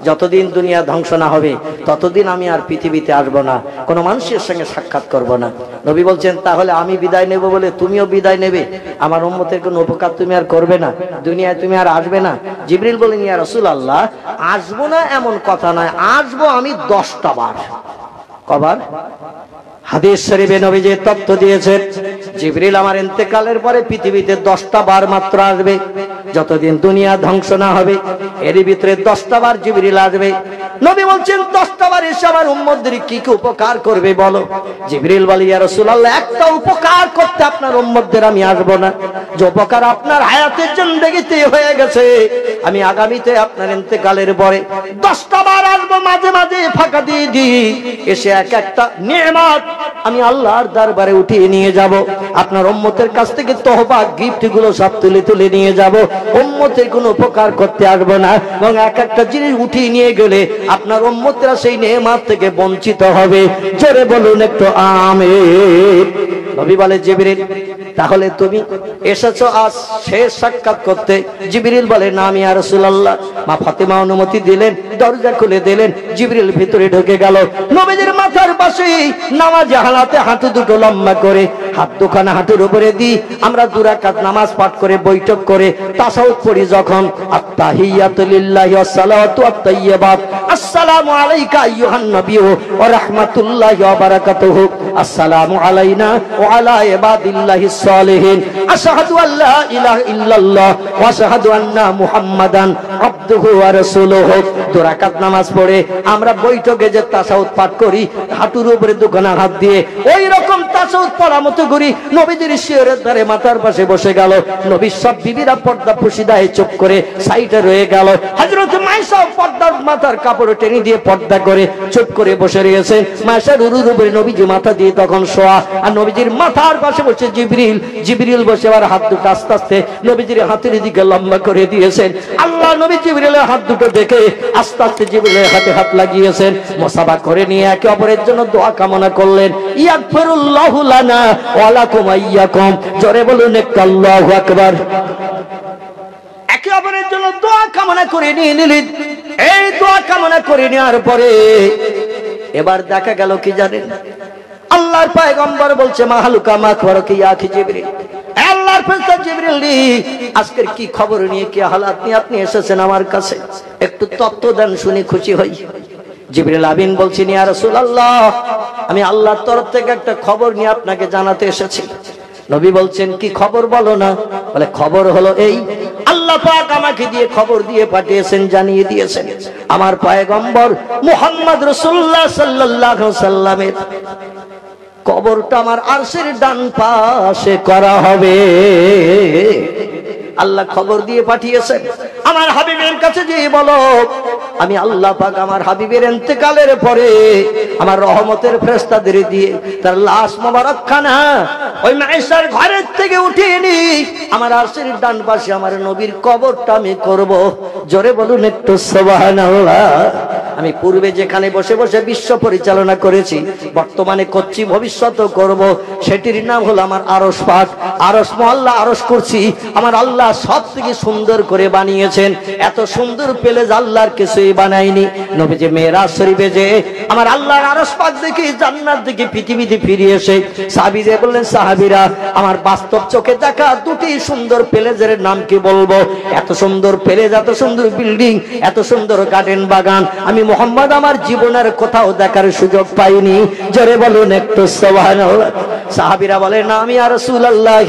A: যতদিন দুনিয়া ধ্বংস না হবে ততদিন আমি আর পৃথিবীতে আসবো না, কোনো মানুষের সঙ্গে সাক্ষাৎ করব না। নবী বলছেন তাহলে আমি বিদায় নেব বলে তুমিও বিদায় নেবে, আমার উম্মতের কোনো উপকার তুমি আর করবে না, দুনিয়ায় তুমি আর আসবে না। জিবরিল বলেন ইয়া রাসূলুল্লাহ, আসবো না এমন কথা নয়, আসবো আমি 10টা বার। কবার? হাদিস শরীফে নবীজি তথ্য দিয়েছেন জিবরিল আমার ইন্তেকালের পরে পৃথিবীতে 10টা বার মাত্র আসবে, যতদিন দুনিয়া ধ্বংস না হবে এর ভিতরে 10টা বার জিবরিল আসবে। নবী বলছেন 10টা বার এসে আমার উম্মতদের কি কি উপকার করবে বলো। জিবরিল বলে ইয়া রাসূলুল্লাহ, একটা উপকার করতে আপনার উম্মতদের আমি আসবো না, যে উপকার আপনার হায়াতের জিন্দেগিতে হয়ে গেছে আমি আগামীতে আপনার ইন্তেকালের পরে 10টা বার আসবো, মাঝে মাঝে ফাঁকা দিয়ে দিই, এসে এক একটা নিয়ামত আমি আল্লাহর দরবারে উঠিয়ে নিয়ে যাব, আপনার উম্মতের কাছ থেকে তওবা গিফট গুলো সব তুলে তুলে নিয়ে যাব, উম্মতের কোনো উপকার করতে আসবো না, এবং এক একটা জিনিস উঠিয়ে নিয়ে গেলে আপনার উম্মতরা সেই নেয়ামত থেকে বঞ্চিত হবে। জোরে বলুন একটু আমিন। নবী বলে জিবরিল তাহলে তুমি এসেছো আজ শেষ সাক্ষাৎ করতে? জিবরিল বলে না আমি ইয়া রাসূলুল্লাহ। মা ফাতেমা অনুমতি দিলেন, দরজা খুলে দিলেন, জিবরিল ভিতরে ঢুকে গেল। নবীজির মাথার পাশে নামাজে হালাতে হাঁটু দুটো লম্বা করে হাত দুখানা হাঁটুর উপরে দিই আমরা 2 রাকাত নামাজ পাঠ করে বৈঠক করে তাশাহুদ পড়ি যখন, আত্তাহিয়াতু লিল্লাহি ওয়াস সালাওয়াতু আত-তাইয়্যিবাত, আসসালামু আলাইকা আইয়ুহান নাবিয়্যু ওয়া রাহমাতুল্লাহি ওয়া বারাকাতুহু, আসসালামু আলাইনা ওয়া আলা ইবাদিল্লাহিস সালিহিন, আশহাদু আল্লা ইলাহা ইল্লাল্লাহ ওয়া আশহাদু আন্না মুহাম্মাদান আবদুহু ওয়া রাসূলুহু। 2 রাকাত নামাজ পড়ে আমরা বৈঠকে যে তাশাহুদ পাঠ করি হাঁটুর উপরে দুখানা হাত দিয়ে, ওই রকম তাশাহুদ পড়া মতো করি নবীজির শিয়রের ধারে মাথার পাশে বসে গেল। নবীর সব বিবিরা পর্দা পুশিদায় চুপ করে সাইডে রয়ে গেল। হযরত মায়েশা পর্দার মাথার কাপড় টেনে দিয়ে পর্দা করে চুপ করে বসে রয়েছে। মায়েশার উরুর উপরে নবীজি মাথা দিয়ে তখন শোয়া, আর নবীজির মাথার পাশে বসে জিবরিল। জিবরিল বসে আবার হাত দুটো আস্তে আস্তে নবীজির হাতের দিকে লম্বা করে দিয়েছেন। আল্লাহ নবী জিবরিলের হাত দুটো দেখে আস্তে আস্তে জিবরিলের হাতে হাত লাগিয়েছেন, মুসাফা করে নিয়ে একে অপরের জন্য দোয়া কামনা করলেন। ইয়াগফিরুল্লাহু লানা ওয়া লাকুম আইয়াকুম, জোরে বলুন একটু আল্লাহু আকবার। একে অপরের জন্য দোয়া কামনা করে নিয়ে নিলেন। এই দোয়া কামনা করে নেওয়ার পরে এবার দেখা গেল কি জানেন, আল্লাহর পয়গম্বর বলছে মাহালুকা মাখবারকি ইয়া জিবরিল, আল্লাহর ফেরেশতা জিবরিল আজকের কি খবর নিয়ে কি হালাত নিয়ে আপনি এসেছেন আমার কাছে, একটু তত্ত্ব দেন শুনি খুশি হই। জিবরিল আমিন বলছেন ইয়া রাসূলুল্লাহ, আমি আল্লাহর তরফ থেকে একটা খবর নিয়ে আপনাকে জানাতে এসেছি। নবী বলছেন কি খবর বলো না। বলে খবর হলো এই, আল্লাহ পাক আমাকে দিয়ে খবর দিয়ে পাঠিয়েছেন, জানিয়ে দিয়েছেন আমার পয়গম্বর মুহাম্মদ রাসূলুল্লাহ সাল্লাল্লাহু আলাইহি ওয়াসাল্লামের কবরটা আমার আরশের ডান পাশে করা হবে। আল্লাহ খবর দিয়ে পাঠিয়েছেন আমার হাবিবের কাছে যে বলো আমি আল্লাহ পাক আমার হাবিবের ইন্তেকালের পরে আমার রহমতের ফেরেশতাদের দিয়ে তার লাশ মোবারকখানা ওই মায়েশার ঘরের থেকে উঠিয়ে নি আমার আরশের ডান পাশে আমার নবীর কবরটা আমি করব। জোরে বলুন একটু সুবহানাল্লাহ। আমি পূর্বে যেখানে বসে বসে বিশ্ব পরিচালনা করেছি, বর্তমানে করছি, ভবিষ্যতেও করব, সেটির নাম হলো আমার আরশ পাক। আরশ মহল্লা আরশ করছি, আমার আল্লাহ সব থেকে সুন্দর করে বানিয়েছেন। এত সুন্দর পেলে আল্লাহর কিছুই বানায়নি। নবীজি মেরাজ শরীফে যে আমার আল্লাহর আরশ পাক দেখে জান্নাত দেখে পৃথিবীতে ফিরে এসে সাহাবীরা বললেন, সাহাবীরা আমার বাস্তব চোখে দেখা দুটি সুন্দর প্লেজের নাম কি বলবো? এত সুন্দর প্লেজ, এত সুন্দর বিল্ডিং, এত সুন্দর গার্ডেন বাগান আমি মুহাম্মদ আমার জীবনের কোথাও দেখার সুযোগ পাইনি। জোরে বলুন একটু সুবহানাল্লাহ। সাহাবীরা বলেন না আমি ইয়া রাসূলুল্লাহ,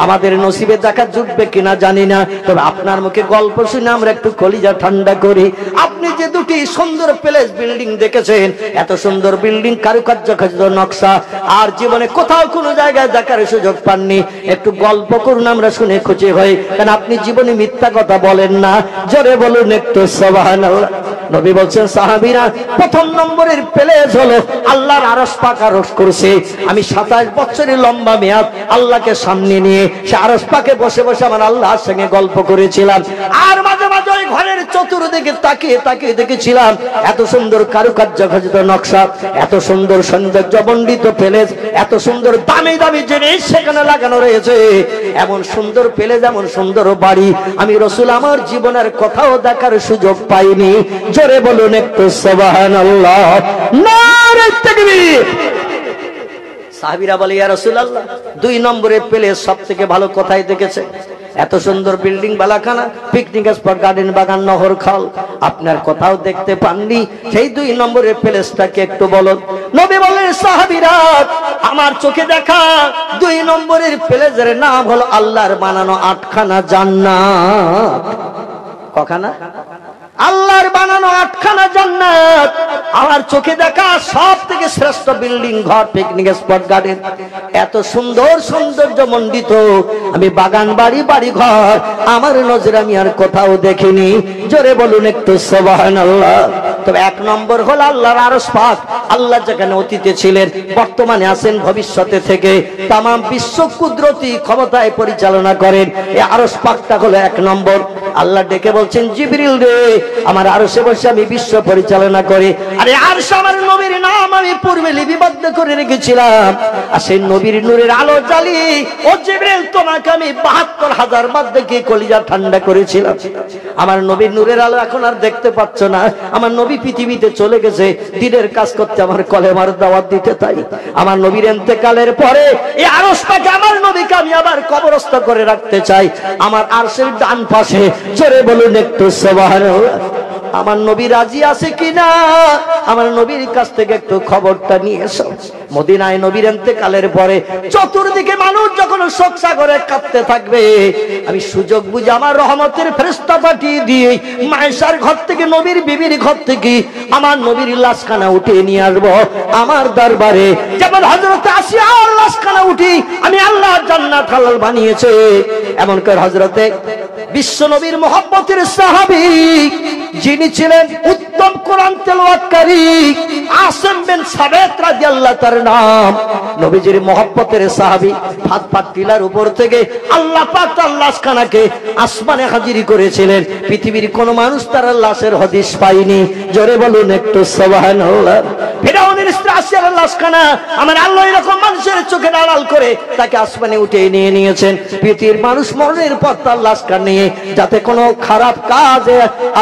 A: আমাদের নসিবে দেখা জুটবে কিনা জানি না, তবে আপনার মুখে গল্প শুনে আমরা একটু কলিজা ঠান্ডা করি। আপনি যে দুটি সুন্দর প্লেস বিল্ডিং দেখেছেন, এত সুন্দর বিল্ডিং, কারুকার্য খচিত নকশা, আর জীবনে কোথাও কোনো জায়গায় দেখার সুযোগ পাননি। একটু গল্প করুন, আমরা শুনে খুশি হই, কারণ আপনি জীবনে মিথ্যা কথা বলেন না। জোরে বলুন একটু সুবহানাল্লাহ। নবী বলছেন সাহাবীরা প্রথম নম্বরের প্লেস হলো আল্লাহর আরশ পাক আরশ করছে। আমি 27 বছরের লম্বা মেয়াদ আল্লাহকে সামনে নিয়ে সে আরশ পাকে বসে বসে আমার আল্লাহর সঙ্গে গল্প করেছিলাম। আর মাঝে মাঝে ওই ঘরের চতুর্দিকে তাকিয়ে তাকিয়ে দেখেছিলাম এত সুন্দর কারুকার্য খচিত নকশা, এত সুন্দর সৌন্দর্যমণ্ডিত প্যালেস, এত সুন্দর দামি দামি জিনিস সেখানে লাগানো রয়েছে। এমন সুন্দর প্যালেস, এমন সুন্দর বাড়ি আমি রাসূল আমার জীবনের কোথাও দেখার সুযোগ পাইনি। জোরে বলুন একটু সুবহানাল্লাহ, নারে তাকবীর। সাহাবীরা বলে, ইয়া রাসূলুল্লাহ, 2 নম্বরের প্যালেস সবথেকে ভালো কোথায় দেখেছে? এত সুন্দর বিল্ডিং বালাখানা, পিকনিক স্পট, গার্ডেন, বাগান, নহর, খাল, আপনার কোথাও দেখতে পাননি? সেই 2 নম্বরের প্যালেসটাকে একটু বলুন। নবী বললেন, সাহাবীরা, আমার চোখে দেখা 2 নম্বরের প্যালেসের নাম হলো আল্লাহর বানানো 8খানা জান্নাত। কখানা? আল্লাহর বানানো 8খানা জান্নাত। আমার চোখে দেখা সব থেকে শ্রেষ্ঠ বিল্ডিং, ঘর, পিকনিক স্পট, গার্ডেন, এত সুন্দর সৌন্দর্যমণ্ডিত আমি বাগান, বাড়ি, বাড়ি ঘর আমার নজরে আমি আর কোথাও দেখিনি। জোরে বলুন একটু সুবহানাল্লাহ। তবে 1 নম্বর হলো আল্লাহর আরশ পাক। আল্লাহ যেখানে অতীতে ছিলেন, বর্তমানে আছেন, ভবিষ্যতে থেকে তাম বিশ্ব কুদরতি ক্ষমতায় পরিচালনা করেন। এই আরশ পাকটা হলো 1 নম্বর। আল্লাহ ডেকে বলছেন, জিবরিল রে, আমার আরশে বসে আমি বিশ্ব পরিচালনা করি। আরে আরশ আমার নবীর নাম আমি পূর্বে লিপিবদ্ধ করে রেখেছিলাম, আর সেই নবীর নূরের আলো জ্বালি ও জিবরিল তোমাকে আমি ৭২,০০০ বার দেখে কলিজা ঠান্ডা করেছিলাম। আমার নবীর নূরের আলো এখন আর দেখতে পাচ্ছ না। আমার নবী পৃথিবীতে চলে গেছে দিনের কাজ করতে, আমার কলেমার দাওয়াত দিতে। তাই আমার নবীর ইন্তেকালের পরে এই আরশ পাকে আমার নবীকে আমি আবার কবরস্থ করে রাখতে চাই আমার আরশের ডান পাশে। জোরে বলুন একটু সুবহানাল্লাহ। আমার নবী রাজি আছে কিনা আমার নবীর কাছ থেকে একটু খবরটা নিয়ে এসো। মদিনায় নবীর ইন্তেকালের পরে চতুর্দিকে মানুষ যখন শোক সাগরে কাঁদতে থাকবে, আমি সুযোগ বুঝে আমার রহমতের ফেরেশতা পাঠিয়ে দিয়ে মায়েশার ঘর থেকে, নবীর বিবির ঘর থেকে আমার নবীর লাশখানা উঠিয়ে নিয়ে আসবো আমার দরবারে। যেমন হযরত আসিয়ার লাশখানা উঠি আমি আল্লাহ জান্নাত হালাল বানিয়েছে, এমন করে হযরতে বিশ্ব নবীর মহব্বতের সাহাবী যিনি ছিলেন উত্তম কোরআন তেলাওয়াতকারী আসিম বিন সাবিত রাদিয়াল্লাহু তাআলার নাম, নবীজির মহব্বতের সাহাবী, ফাত টিলার উপর থেকে আল্লাহ পাক তার লাশখানাকে আসমানে হাজির করেছিলেন। পৃথিবীর কোন মানুষ তার লাশের হদিস পায়নি। জোরে বলুন একটু সুবহানাল্লাহ। ফিরাউনের স্ত্রী আসিয়ার লাশখানা আমার আল্লাহ এরকম মানুষের চোখে আড়াল করে তাকে আসমানে উঠে নিয়ে নিয়েছেন। পৃথিবীর মানুষ মরণের পর তার লাশটা নিয়ে যাতে কোনো খারাপ কাজ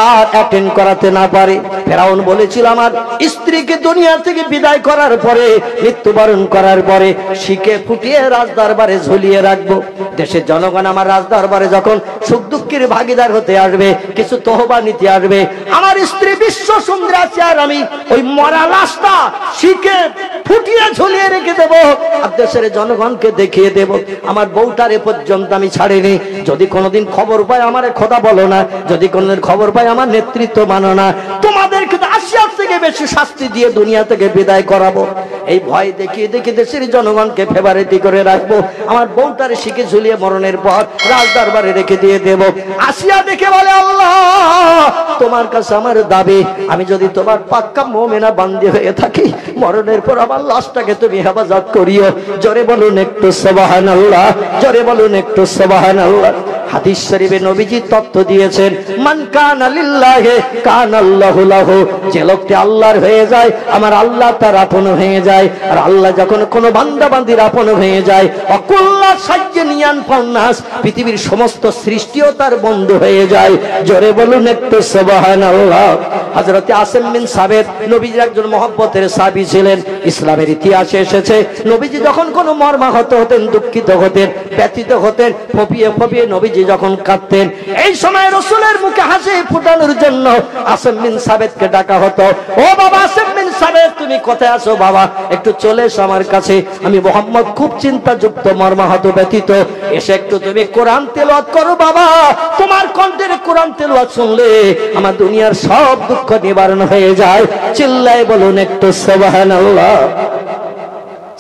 A: আর অ্যাটেন্ড করাতে না পারে। ফেরাউন বলেছিল, আমার স্ত্রীকে দুনিয়া থেকে বিদায় করার পরে, মৃত্যুবরণ করার পরে শিকে ফুটিয়ে রাজদরবারে ঝুলিয়ে রাখবো। দেশের জনগণ আমার রাজদরবারে যখন সুখ দুঃখের ভাগিদার হতে আসবে, কিছু তহবা নিতে আসবে, আমার স্ত্রী বিশ্ব সুন্দরী আছে আর আমি ওই মরা লাশটা শিকে ফুটিয়ে ঝুলিয়ে রেখে দেব, আর দেশের জনগণকে দেখিয়ে দেব আমার বউটার এ পর্যন্ত আমি ছাড়িনি। যদি কোনোদিন খবর পাই আমার খোদা বলো না, যদি কোনোদিন খবর পাই আমার নেতৃত্ব মানো না, তোমাদেরকে আসিয়ার থেকে বেশি শাস্তি দিয়ে দুনিয়া থেকে বিদায় করাবো। এই ভয় দেখিয়ে দেখিয়ে দেশের জনগণকে ফেভারিটি করে রাখবো, আমার বউটার শিখে ঝুলিয়ে মরণের পর রাজ দরবারে রেখে দিয়ে দেব। আসিয়া দেখে বলে, আল্লাহ তোমার কাছে আমার দাবি, আমি যদি তোমার পাক্কা মুমিনা বান্দি হয়ে থাকি, মরণের পর আমার লাশটাকে তুমি হেফাজত করিও। জোরে বলুন একটু সুবহানাল্লাহ, জোরে বলুন একটু সুবহানাল্লাহ। হাদিস শরীফে নবীজি তথ্য দিয়েছেন, মান কানা লিল্লাহি কানাল্লাহু লাহু, যে লোকটি আল্লাহর হয়ে যায় আমার আল্লাহ তার আপন হয়ে যায়। আর আল্লাহ যখন কোনো বান্দা বান্দির আপন হয়ে যায়, অকুল্লা সাজ্জান ইয়ানফাউন নাস, পৃথিবীর সমস্ত সৃষ্টিও তার বন্ধু হয়ে যায়। জোরে বলুন একটু সুবহানাল্লাহ। হযরত আসিম বিন সাবিত নবীজির একজন মহব্বতের সাহাবী ছিলেন। ইসলামের ইতিহাসে এসেছে নবীজি যখন কোনো মর্মাহত হতেন, দুঃখিত হতেন, ব্যথিত হতেন, ফপিয়ে ফপিয়ে নবীজি যখন কাঁদতেন, এই সময় রাসূলের মুখে হাসি ফুটানোর জন্য আসিম বিন সাবিতকে ডাকা হতো। ও বাবা আসিম বিন সাবিত, তুমি কোথায় আছো বাবা? একটু চলে এসো আমার কাছে, আমি মুহাম্মদ খুব চিন্তাযুক্ত, মর্মাহত, ব্যথিত, এসে একটু তুমি কোরআন তেলাওয়াত করো বাবা। তোমার কণ্ঠের কোরআন তেলাওয়াত শুনলে আমার দুনিয়ার সব দুঃখ নিবারণ হয়ে যায়। চিল্লায় বলুন একটু সুবহানাল্লাহ।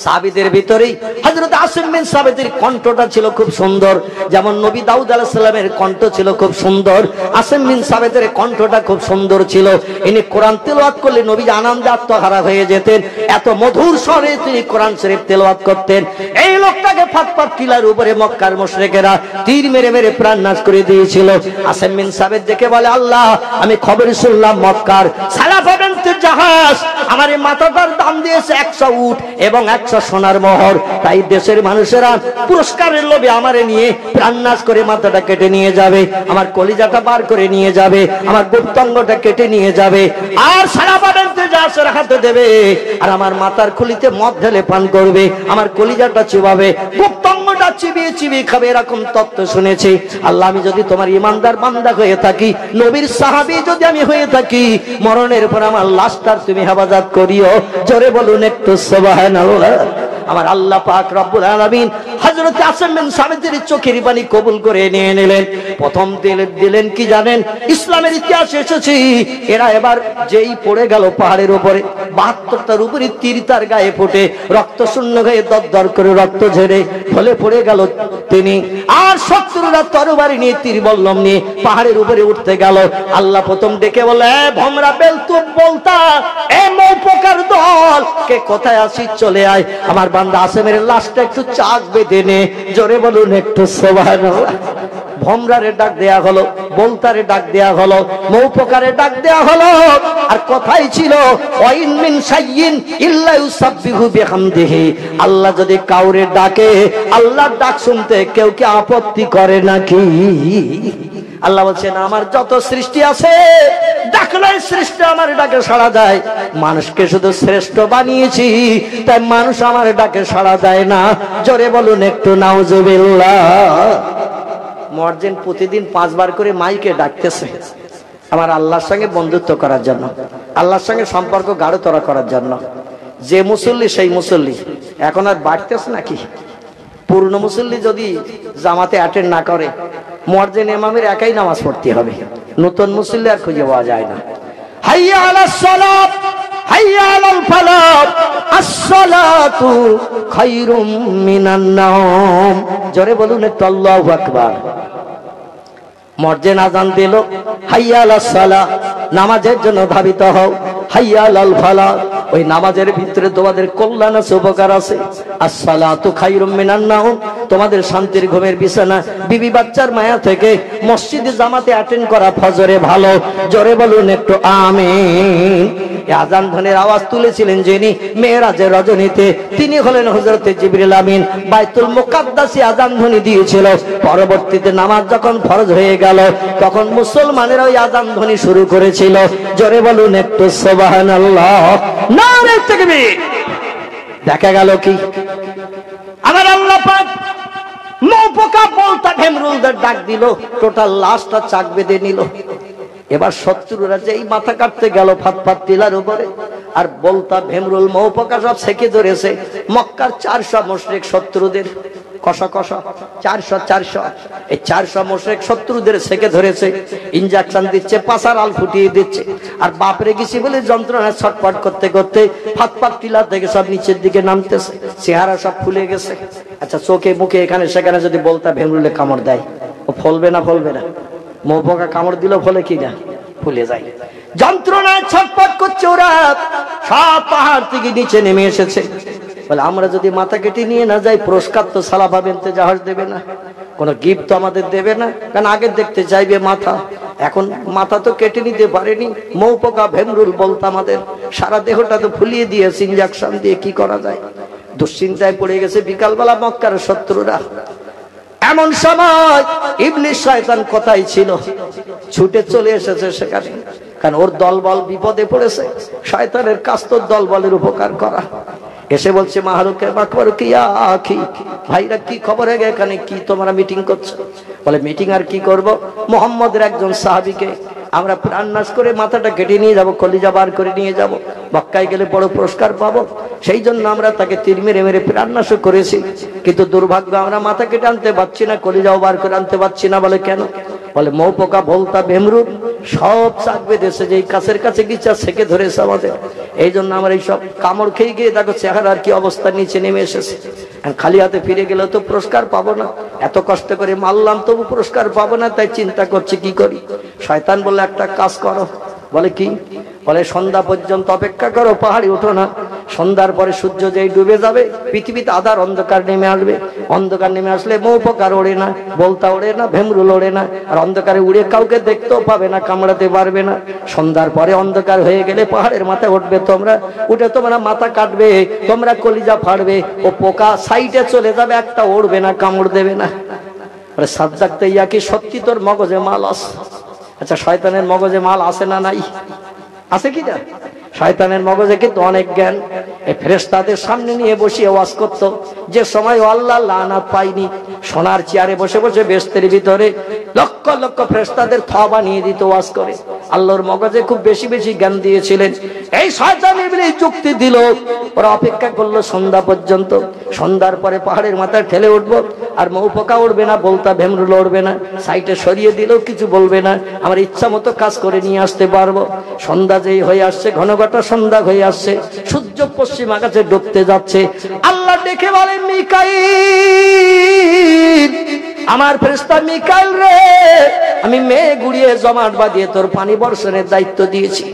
A: সাহাবীদের ভিতরেই হযরত আসিম বিন সাবিতের কণ্ঠটা ছিল খুব সুন্দর, যেমন নবী দাউদ আলাইহিস সালামের কণ্ঠ ছিল খুব সুন্দর, আসিম বিন সাবিতের কণ্ঠটা খুব সুন্দর ছিল। ইনি কোরআন তেলাওয়াত করলে নবী আনন্দে আত্মহারা হয়ে যেতেন, এত মধুর স্বরে তিনি কোরআন শরীফ তেলাওয়াত করতেন। এই লোকটাকে ফাতফাত টিলার উপরে মক্কার মুশরিকেরা তীর মেরে মেরে প্রাণ নাশ করে দিয়েছিল। আসিম বিন সাবিত দেখে বলে, আল্লাহ, আমি খবর শুনলাম মক্কার সালাফা বিনতে জাহাজ আমার এই মাথাটার দাম দিয়েছে 100 উট এবং 100 সোনার মোহর, তাই দেশের মানুষেরা পুরস্কারের লোভে আমারে নিয়ে প্রাণনাশ করে মাথাটা কেটে নিয়ে যাবে, আমার কলিজাটা বার করে নিয়ে যাবে, আমার গুপ্তাঙ্গটা কেটে নিয়ে যাবে, আর সালাফা বিনতে জাহাজের হাতে দেবে, আর আমার মাথার খুলিতে মদ ঢেলে পান করবে, আমার কলিজাটা চিবাবে, গুপ্তাঙ্গটা চিবিয়ে চিবিয়ে খাবে, এরকম তত্ত্ব শুনেছি। আল্লাহ, আমি যদি তোমার ইমানদার বান্দা হয়ে থাকি, নবীর সাহাবী যদি আমি হয়ে থাকি, মরণের পর আমার লাশটার তুমি হেফাজত করিও। জোরে বলুন একটু সুবহানাল্লাহ। আমার আল্লাহ পাক রব্বুল আলামিন হযরত আসিম বিন সাবিতের চোখের পানি কবুল করে নিয়ে নিলেন। প্রথম দিলেন কি জানেন? ইসলামের ইতিহাসে এসেছে এরা এবার যেই পড়ে গেল পাহাড়ের উপরে, 72টার উপরে তীর তার গায়ে ফুটে, রক্ত শূন্য গায়ে দরদর করে রক্ত ঝরে ফলে পড়ে গেল তিনি। আর শত্রুরা তরবারি নিয়ে তীর বল্লম নিয়ে পাহাড়ের উপরে উঠতে গেল। আল্লাহ প্রথম ডেকে বলে, ভমরা বেলতুম বলতা, এ মৌপকার দল, কে কোথায় আসিস চলে আয়, আমার বান্দা আসিমের লাশটা একটু চাক বেঁধে নে। জোরে বলুন একটু সুবহানাল্লাহ। ভমরারে ডাক দেয়া হলো, বলতারে ডাক দেয়া হলো, মৌপকারে ডাক দেয়া হলো। আর কথাই ছিল, ওয়াইন মিন শাইইন ইল্লা ইউসাব্বিহু বিহামদিহি, আল্লাহ যদি কাউরে ডাকে, আল্লাহর ডাক শুনতে কেউ কি আপত্তি করে নাকি? আল্লাহ বলছেন, আমার যত সৃষ্টি আছে ডাকলেই সৃষ্টি আমার ডাকে সাড়া দেয়। মানুষকে শুধু শ্রেষ্ঠ বানিয়েছি, তাই মানুষ আমার ডাকে সাড়া দেয় না। জোরে বলুন একটু নাউজুবিল্লাহ। মুয়াজ্জিন প্রতিদিন 5 বার করে মাইকে ডাকতেছে আমার আল্লাহর সঙ্গে বন্ধুত্ব করার জন্য, আল্লাহর সঙ্গে সম্পর্ক গাঢ়তর করার জন্য। যে মুসল্লি সেই মুসল্লি এখন আর বাড়তেছে নাকি? পূর্ণ মুসল্লি যদি জামাতে অ্যাটেন্ড না করে, মুয়াজ্জিন ইমামের একাই নামাজ পড়তে হবে, নতুন মুসল্লি আর খুঁজে পাওয়া যায় না। হাইয়া আলাস সালাত, হাইয়া আলাল ফালাহ, আসসালাতু খায়রুম মিনান নাওম। জোরে বলুন একটু আল্লাহু আকবার। মুয়াজ্জিন আযান দিল, হাইয়া আলাস সালাহ, নামাজের জন্য ধাবিত হও, হাইয়া আলাল ফালাহ, ওই নামাজের ভিতরে তোমাদের কল্যাণ আছে, উপকার আছে। আসসালাতু খায়রুম মিনান নাওম, তোমাদের শান্তির ঘুমের বিছানা, বিবি বাচ্চার মায়া থেকে মসজিদে জামাতে অ্যাটেন্ড করা ফজরে ভালো। জোরে বলুন একটু আমিন। আযান ধ্বনির আওয়াজ তুলেছিলেন যিনি মেরাজের রজনীতে, তিনি হলেন হযরত জিবরিল আমিন। বাইতুল মুকাদ্দাসে আযান ধ্বনি দিয়েছিল। পরবর্তীতে নামাজ যখন ফরজ হয়ে গেল, তখন মুসলমানেরা ওই আযান ধ্বনি শুরু করেছিল। জোরে বলুন একটু সুবহানাল্লাহ, নারে তাকবীর। দেখা গেল কি, আমার আল্লাহ পাক মৌপকা বলতা ভেমরুলদের ডাক দিল, টোটাল লাশটা চাক বেঁধে নিল। এবার শত্রুরা যেই মাথা কাটতে গেল ফাতফাত টিলার উপরে, আর বলতা ভেমরুল মৌপকা সব সেকে ধরেছে মক্কার 400 মুশরিক শত্রুদের। কষা কষা 400 এই 400 মুশরিক শত্রুদের সেকে ধরেছে, ইনজেকশন দিচ্ছে, পাছার আল ফুটিয়ে দিচ্ছে। আর বাপরে গেছি বলে যন্ত্রণা ছটফট করতে করতে ফাতফাত টিলা থেকে সব নিচের দিকে নামতেছে, চেহারা সব ফুলে গেছে। আচ্ছা, চোখে মুখে এখানে সেখানে যদি বলতা ভেমরুলে কামড় দেয়, ও ফলবে না? ফলবে না। মৌপকা কামড় দিল ফলে কি না? ফুলে যায়। যন্ত্রণায় ছটফট করছে ওরা, সব পাহাড় থেকে নিচে নেমে এসেছে। বলে, আমরা যদি মাথা কেটে নিয়ে না যাই, পুরস্কার তো সালাফা বিনতে জাহাজ দেবে না, কোনো গিফট তো আমাদের দেবে না, কারণ আগে দেখতে চাইবে মাথা। এখন মাথা তো কেটে নিতে পারেনি, মৌপকা ভেমরুল বলতা আমাদের সারা দেহটা তো ফুলিয়ে দিয়েছে ইনজেকশন দিয়ে, কি করা যায়? দুশ্চিন্তায় পড়ে গেছে বিকালবেলা মক্কার শত্রুরা। এমন সময় ইবলিস শয়তান কোথায় ছিল, ছুটে চলে এসেছে সেখানে, কারণ ওর দলবল বিপদে পড়েছে। শয়তানের কাজ তো দলবলের উপকার করা। এসে বলছে, মাহরুকে মাকবর কি আখি, ভাইরা কি খবর হয়ে গেছে, এখানে কি তোমরা মিটিং করছো? বলে, মিটিং আর কি করব, মুহাম্মদের একজন সাহাবীকে আমরা প্রাণনাশ করে মাথাটা কেটে নিয়ে যাব, কলিজা বার করে নিয়ে যাব, মক্কায় গেলে বড় পুরস্কার পাবো, সেই জন্য আমরা তাকে তীর মেরে মেরে প্রাণনাশ করেছি। কিন্তু দুর্ভাগ্য, আমরা মাথা কেটে আনতে পারছি না, কলিজাও বার করে আনতে পারছি না। বলে, কেন? বলে, মৌপকা বলতা ভেমরুল সব চাক বেঁধেছে, যে কাছের কাছে গিয়ে সেকে ধরেছে আমাদের। এই জন্য আমার এইসব কামড় খেয়ে গিয়ে দেখো চেহারার কি অবস্থা নিচে নেমে এসেছে। খালি হাতে ফিরে গেলে তো পুরস্কার পাবো না, এত কষ্ট করে মারলাম তবু পুরস্কার পাবো না, তাই চিন্তা করছে কি করি। শয়তান বললে একটা কাজ করো। বলে কি? বলে সন্ধ্যা পর্যন্ত অপেক্ষা করো, পাহাড়ে উঠো না। সন্ধ্যার পরে সূর্য যেই ডুবে যাবে পৃথিবীতে আধার অন্ধকার নেমে আসবে। অন্ধকার নেমে আসলে মৌপোকার ওড়ে না, বলতা ওড়ে না, ভেমরুল ওড়ে না, আর অন্ধকারে উড়ে কাউকে দেখতেও পাবে না, কামড়াতে পারবে না। সন্ধ্যার পরে অন্ধকার হয়ে গেলে পাহাড়ের মাথায় উঠবে তোমরা, উঠে তোমরা মাথা কাটবে, তোমরা কলিজা ফাড়বে, ও পোকা সাইডে চলে যাবে, একটা উড়বে না, কামড় দেবে না। আরে সাজ্জাকতে ইয়া কি সত্যি তোর মগজে মাল আছে? আচ্ছা শয়তানের মগজে মাল আছে না নাই? আছে কি না? শয়তানের মগজে কিন্তু অনেক জ্ঞান। এই ফেরেশতাদের সামনে নিয়ে বসিয়ে ওয়াজ করত, যে সময় আল্লাহ লানাত পায়নি। সোনার চেয়ারে বসে বসে বেহেশতের ভিতরে লক্ষ লক্ষ ফেরেশতাদের থ বানিয়ে দিত ওয়াজ করে। আল্লাহর মগজে খুব বেশি বেশি জ্ঞান দিয়েছিলেন। এই শয়তান ইবলিস যুক্তি দিল, ওরা অপেক্ষা করলো সন্ধ্যা পর্যন্ত। সন্ধ্যার পরে পাহাড়ের মাথায় ঠেলে উঠবো, আর মৌপোকা উঠবে না, বলতা ভেমরুল উঠবে না, সাইডে সরিয়ে দিলেও কিছু বলবে না, আমার ইচ্ছা মতো কাজ করে নিয়ে আসতে পারবো। সন্ধ্যা যেই হয়ে আসছে, ঘন ঘটা সন্ধ্যা হয়ে আসছে, সূর্য পশ্চিম আকাশে ডুবতে যাচ্ছে। আল্লাহ দেখে বলেন, মিকাইল, আমার ফেরেশতা মিকাইল রে, আমি মেঘ গুড়িয়ে জমাট বাঁধিয়ে তোর পানি বর্ষণের দায়িত্ব দিয়েছি।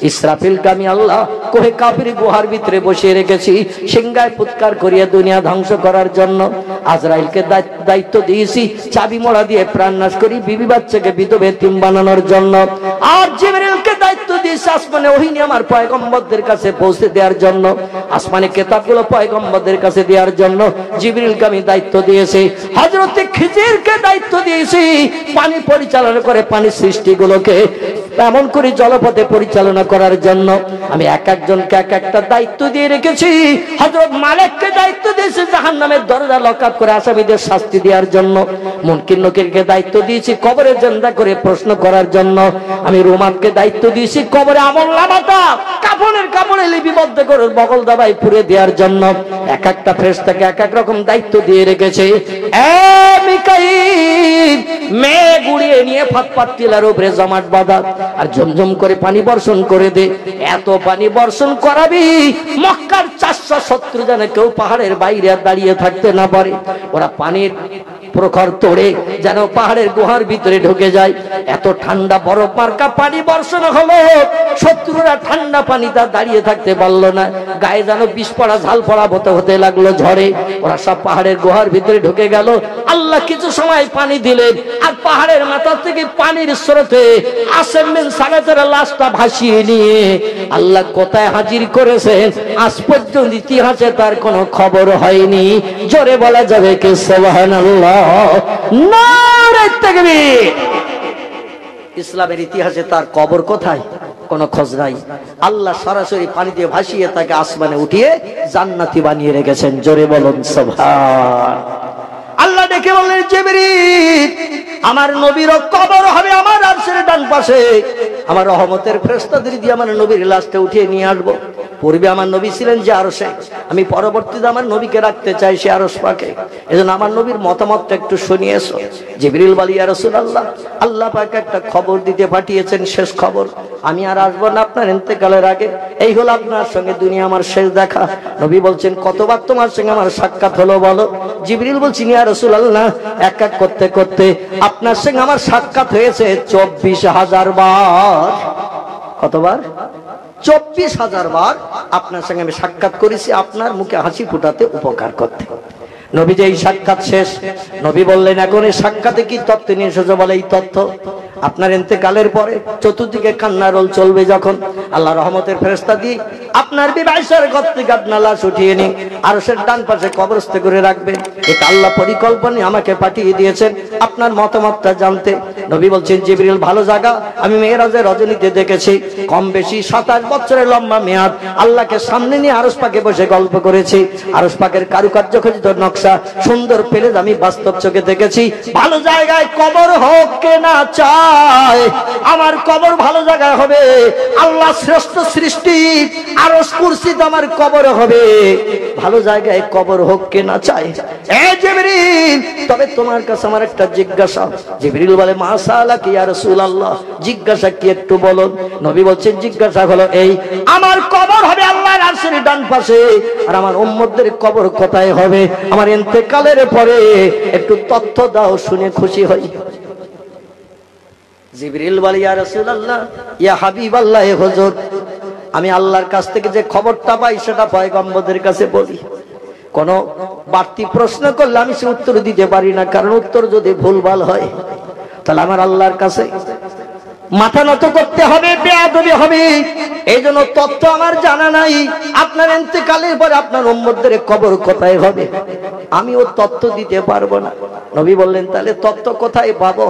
A: ইসরাফিলকে আমি আল্লাহ কোহে কাফির গুহার ভিতরে বসিয়ে রেখেছি, সিংহায় ফুৎকার করিয়ে দুনিয়া ধ্বংস করার জন্য। আজরাইলকে দায়িত্ব দিয়েছি চাবি মোড়া দিয়ে প্রাণ নাশ করি বিবি বাচ্চাকে বিধবা এতিম বানানোর জন্য। আর জিবরিলকে দায়িত্ব দিয়েছি আসমানে ওহী নিয়ে আমার পয়গম্বরদের কাছে পৌঁছে দেওয়ার জন্য, আসমানে কিতাবগুলো পয়গম্বরদের কাছে দেওয়ার জন্য জিবরিলকে আমি দায়িত্ব দিয়েছি। হযরত খিজিরকে দায়িত্ব দিয়েছি পানি পরিচালনা করে পানির সৃষ্টিগুলোকে এমন করে জলপথে পরিচালনা করার জন্য। আমি এক একজনকে এক একটা দায়িত্ব দিয়ে রেখেছি। হযরত মালিককে দায়িত্ব দিয়েছি জাহান্নামের দরজা লকআপ করে আসামিদের শাস্তি দেওয়ার জন্য। মুনকির নকিরকে দায়িত্ব দিয়েছি কবরে জিন্দা করে প্রশ্ন করার জন্য। আমি রুমানকে দায়িত্ব দিয়েছি কবরে আমলনামাটা কাফনের কাপড়ে লিপিবদ্ধ করে বগল দাবায় পুরে দেওয়ার জন্য। এক একটা ফেরেশতাকে এক এক রকম দায়িত্ব দিয়ে রেখেছে। এ মিকাইল, মেঘ উড়িয়ে নিয়ে ফাতফাত টিলার উপরে জমাট বাঁধা, আর ঝমঝম করে পানি বর্ষণ করে দে। এত পানি বর্ষণ করাবি মক্কার 470 জন কেউ পাহাড়ের বাইরে দাঁড়িয়ে থাকতে না পারে। ওরা পানির প্রখর তোড়ে যেন পাহাড়ের গুহার ভিতরে ঢুকে যায়। এত ঠান্ডা বরফ মার্কা পানি বর্ষণ হলো, শত্রুরা ঠান্ডা পানিতে দাঁড়িয়ে থাকতে পারলো না, গায়ে যেন বিষ পড়া ঝাল পড়া হতে লাগলো ঝড়ে। ওরা সব পাহাড়ের গুহার ভিতরে ঢুকে গেল। আল্লাহ কিছু সময় পানি দিলেন, আর পাহাড়ের মাথা থেকে পানির স্রোতে আসেম বিন সালাতের লাশটা ভাসিয়ে নিয়ে আল্লাহ কোথায় হাজির করেছেন আজ পর্যন্ত ইতিহাসে তার কোনো খবর হয়নি। জোরে বলা যাবে কি সুবহানাল্লাহ, নারে তাকবীর। ইসলামের ইতিহাসে তার কবর কোথায়? কোনো খোঁজ নাই। আল্লাহ সরাসরি পানি দিয়ে ভাসিয়ে তাকে আসমানে উঠিয়ে জান্নাতি বানিয়ে রেখেছেন। জোরে বলুন সুবহান। আল্লাহ ডেকে বললেন, জিবরিল, আমার নবীর কবর হবে আমার আরশের ডান পাশে। আমার রহমতের ফেরেশতাদের দিয়ে আমার নবীর লাশটা উঠিয়ে নিয়ে আসবো। পূর্বে আমার নবী ছিলেন যে আরশে, আমি পরবর্তীতে আমার নবীকে রাখতে চাই সে আরশ পাকে। এজন্য আমার নবীর মতামতটা একটু শুনিয়ে এসো। জিবরিল বলি, ইয়া রাসূলুল্লাহ, আল্লাহ পাক একটা খবর দিতে পাঠিয়েছেন, শেষ খবর। আমি আর আসবো না আপনার ইন্তেকালের আগে। এই হলো আপনার সঙ্গে দুনিয়া আমার শেষ দেখা। নবী বলছেন, কতবার তোমার সঙ্গে আমার সাক্ষাৎ হলো বলো? জিবরিল বলছেন, ইয়া রাসূলুল্লাহ, এক এক করতে করতে আপনার সঙ্গে আমার সাক্ষাৎ হয়েছে 24,000 বার। কতবার? 24,000 বার আপনার সঙ্গে আমি সাক্ষাৎ করেছি, আপনার মুখে হাসি ফুটাতে, উপকার করতে। নবী যে এই সাক্ষাৎ শেষ, নবী বললেন, এখন এই সাক্ষাতে কি তথ্য নিয়ে এসেছো? বলে, এই তথ্য আপনার ইন্তেকালের পরে চতুর্দিকে কান্নার রোল চলবে, যখন আল্লাহ রহমতের ফেরেশতা দিয়ে আপনার বিবি আয়েশার ঘর থেকে আপনার লাশ উঠিয়ে নিয়ে আরশের ডান পাশে কবরস্থ করে রাখবেন। এটা আল্লাহ পরিকল্পনা আমাকে পাঠিয়ে দিয়েছেন আপনার মতামতটা জানতে। নবী বলছেন, জিবরিল, ভালো জায়গা আমি মেরাজের রজনীতে দেখেছি, কম বেশি 27 বছরের লম্বা মেয়াদ আল্লাহকে সামনে নিয়ে আরশ পাকে বসে গল্প করেছি। আরশ পাকের কারুকার্য খচিত নকশা সুন্দর পেলে আমি বাস্তব চোখে দেখেছি। ভালো জায়গায় কবর হোক কে না চায়, আমার কবর ভালো জায়গায় হবে। আল্লাহ শ্রেষ্ঠ সৃষ্টি, আরশ কুরসিতে আমার কবর হবে। ভালো জায়গায় কবর হোক কে না চায়। এ জিবরিল, তবে তোমার কাছে আমার একটা জিজ্ঞাসা। জিবরিল বলে মা সালাকি ইয়া রাসূলুল্লাহ, জিজ্ঞাসা কি একটু বলুন। নবী বলছেন জিজ্ঞাসা হলো এই, আমার কবর হবে আল্লাহর আরশের ডান পাশে, আর আমার উম্মতদের কবর কোথায় হবে আমার ইন্তেকালের পরে, একটু তথ্য দাও, শুনে খুশি হই। জিবরিল বলে ইয়া রাসূলুল্লাহ, ইয়া হাবিবাল্লাহ, হে হুজুর, আমি আল্লাহর কাছ থেকে যে খবরটা পাই সেটা পয়গম্বরদের কাছে বলি। কোন বাড়তি প্রশ্ন করলে আমি সে উত্তর দিতে পারি না, কারণ উত্তর যদি ভুলভাল হয় তাহলে আমার আল্লাহর কাছে মাথা নত করতে হবে, বেয়াদবি হবে। এই জন্য তথ্য আমার জানা নাই, আপনার ইন্তেকালের পরে আপনার উম্মতদের কবর কোথায় হবে আমিও তথ্য দিতে পারবো না। নবী বললেন তাহলে তথ্য কোথায় পাবো?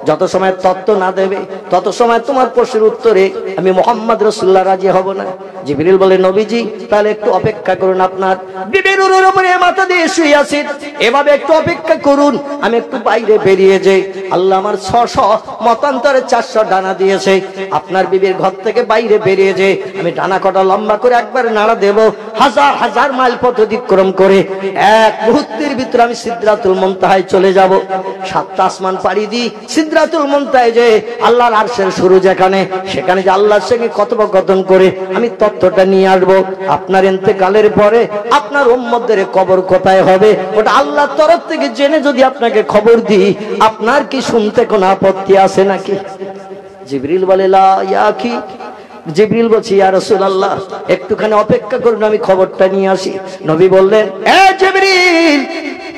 A: যত সময় তথ্য না দেবে তত সময় তোমার প্রশ্নের উত্তরে আমি মুহাম্মদ রাসূলুল্লাহ রাজি হব না। জিবরিল বলে নবীজি তাহলে একটু অপেক্ষা করুন, আপনার বিবির উপরে মাথা দিয়ে শুয়ে আছেন, এভাবে একটু অপেক্ষা করুন, আমি একটু বাইরে বেরিয়ে যাই। আল্লাহ আমার 600 মতান্তরে 400 ডানা দিয়েছে, আপনার বিবির ঘর থেকে বাইরে বেরিয়ে যাই, আমি ডানা কটা লম্বা করে একবার নাড়া দেব, হাজার হাজার মাইল পথ অতিক্রম করে এক মুহূর্তের ভিতরে আমি সিদরাতুল মুনতাহায় চলে যাব। 7টা আসমান পাড়ি দিই, সিদরাতুল মুনতাহায় যে আল্লাহর আরশের শুরু যেখানে, সেখানে যে আল্লাহর সঙ্গে কথোপকথন করে আমি তথ্যটা নিয়ে আসবো। আপনার ইন্তেকালের পরে আপনার উম্মতদের কবর কোথায় হবে ওটা আল্লাহর তরফ থেকে জেনে যদি আপনাকে খবর দিই, আপনার কি শুনতে কোনো আপত্তি আছে নাকি? জিবরিল বলে লা ইয়া আখি, জিবরিল বলছে ইয়া রাসূলুল্লাহ একটুখানি অপেক্ষা করুন, আমি খবরটা নিয়ে আসি। নবী বললেন এ জিবরিল,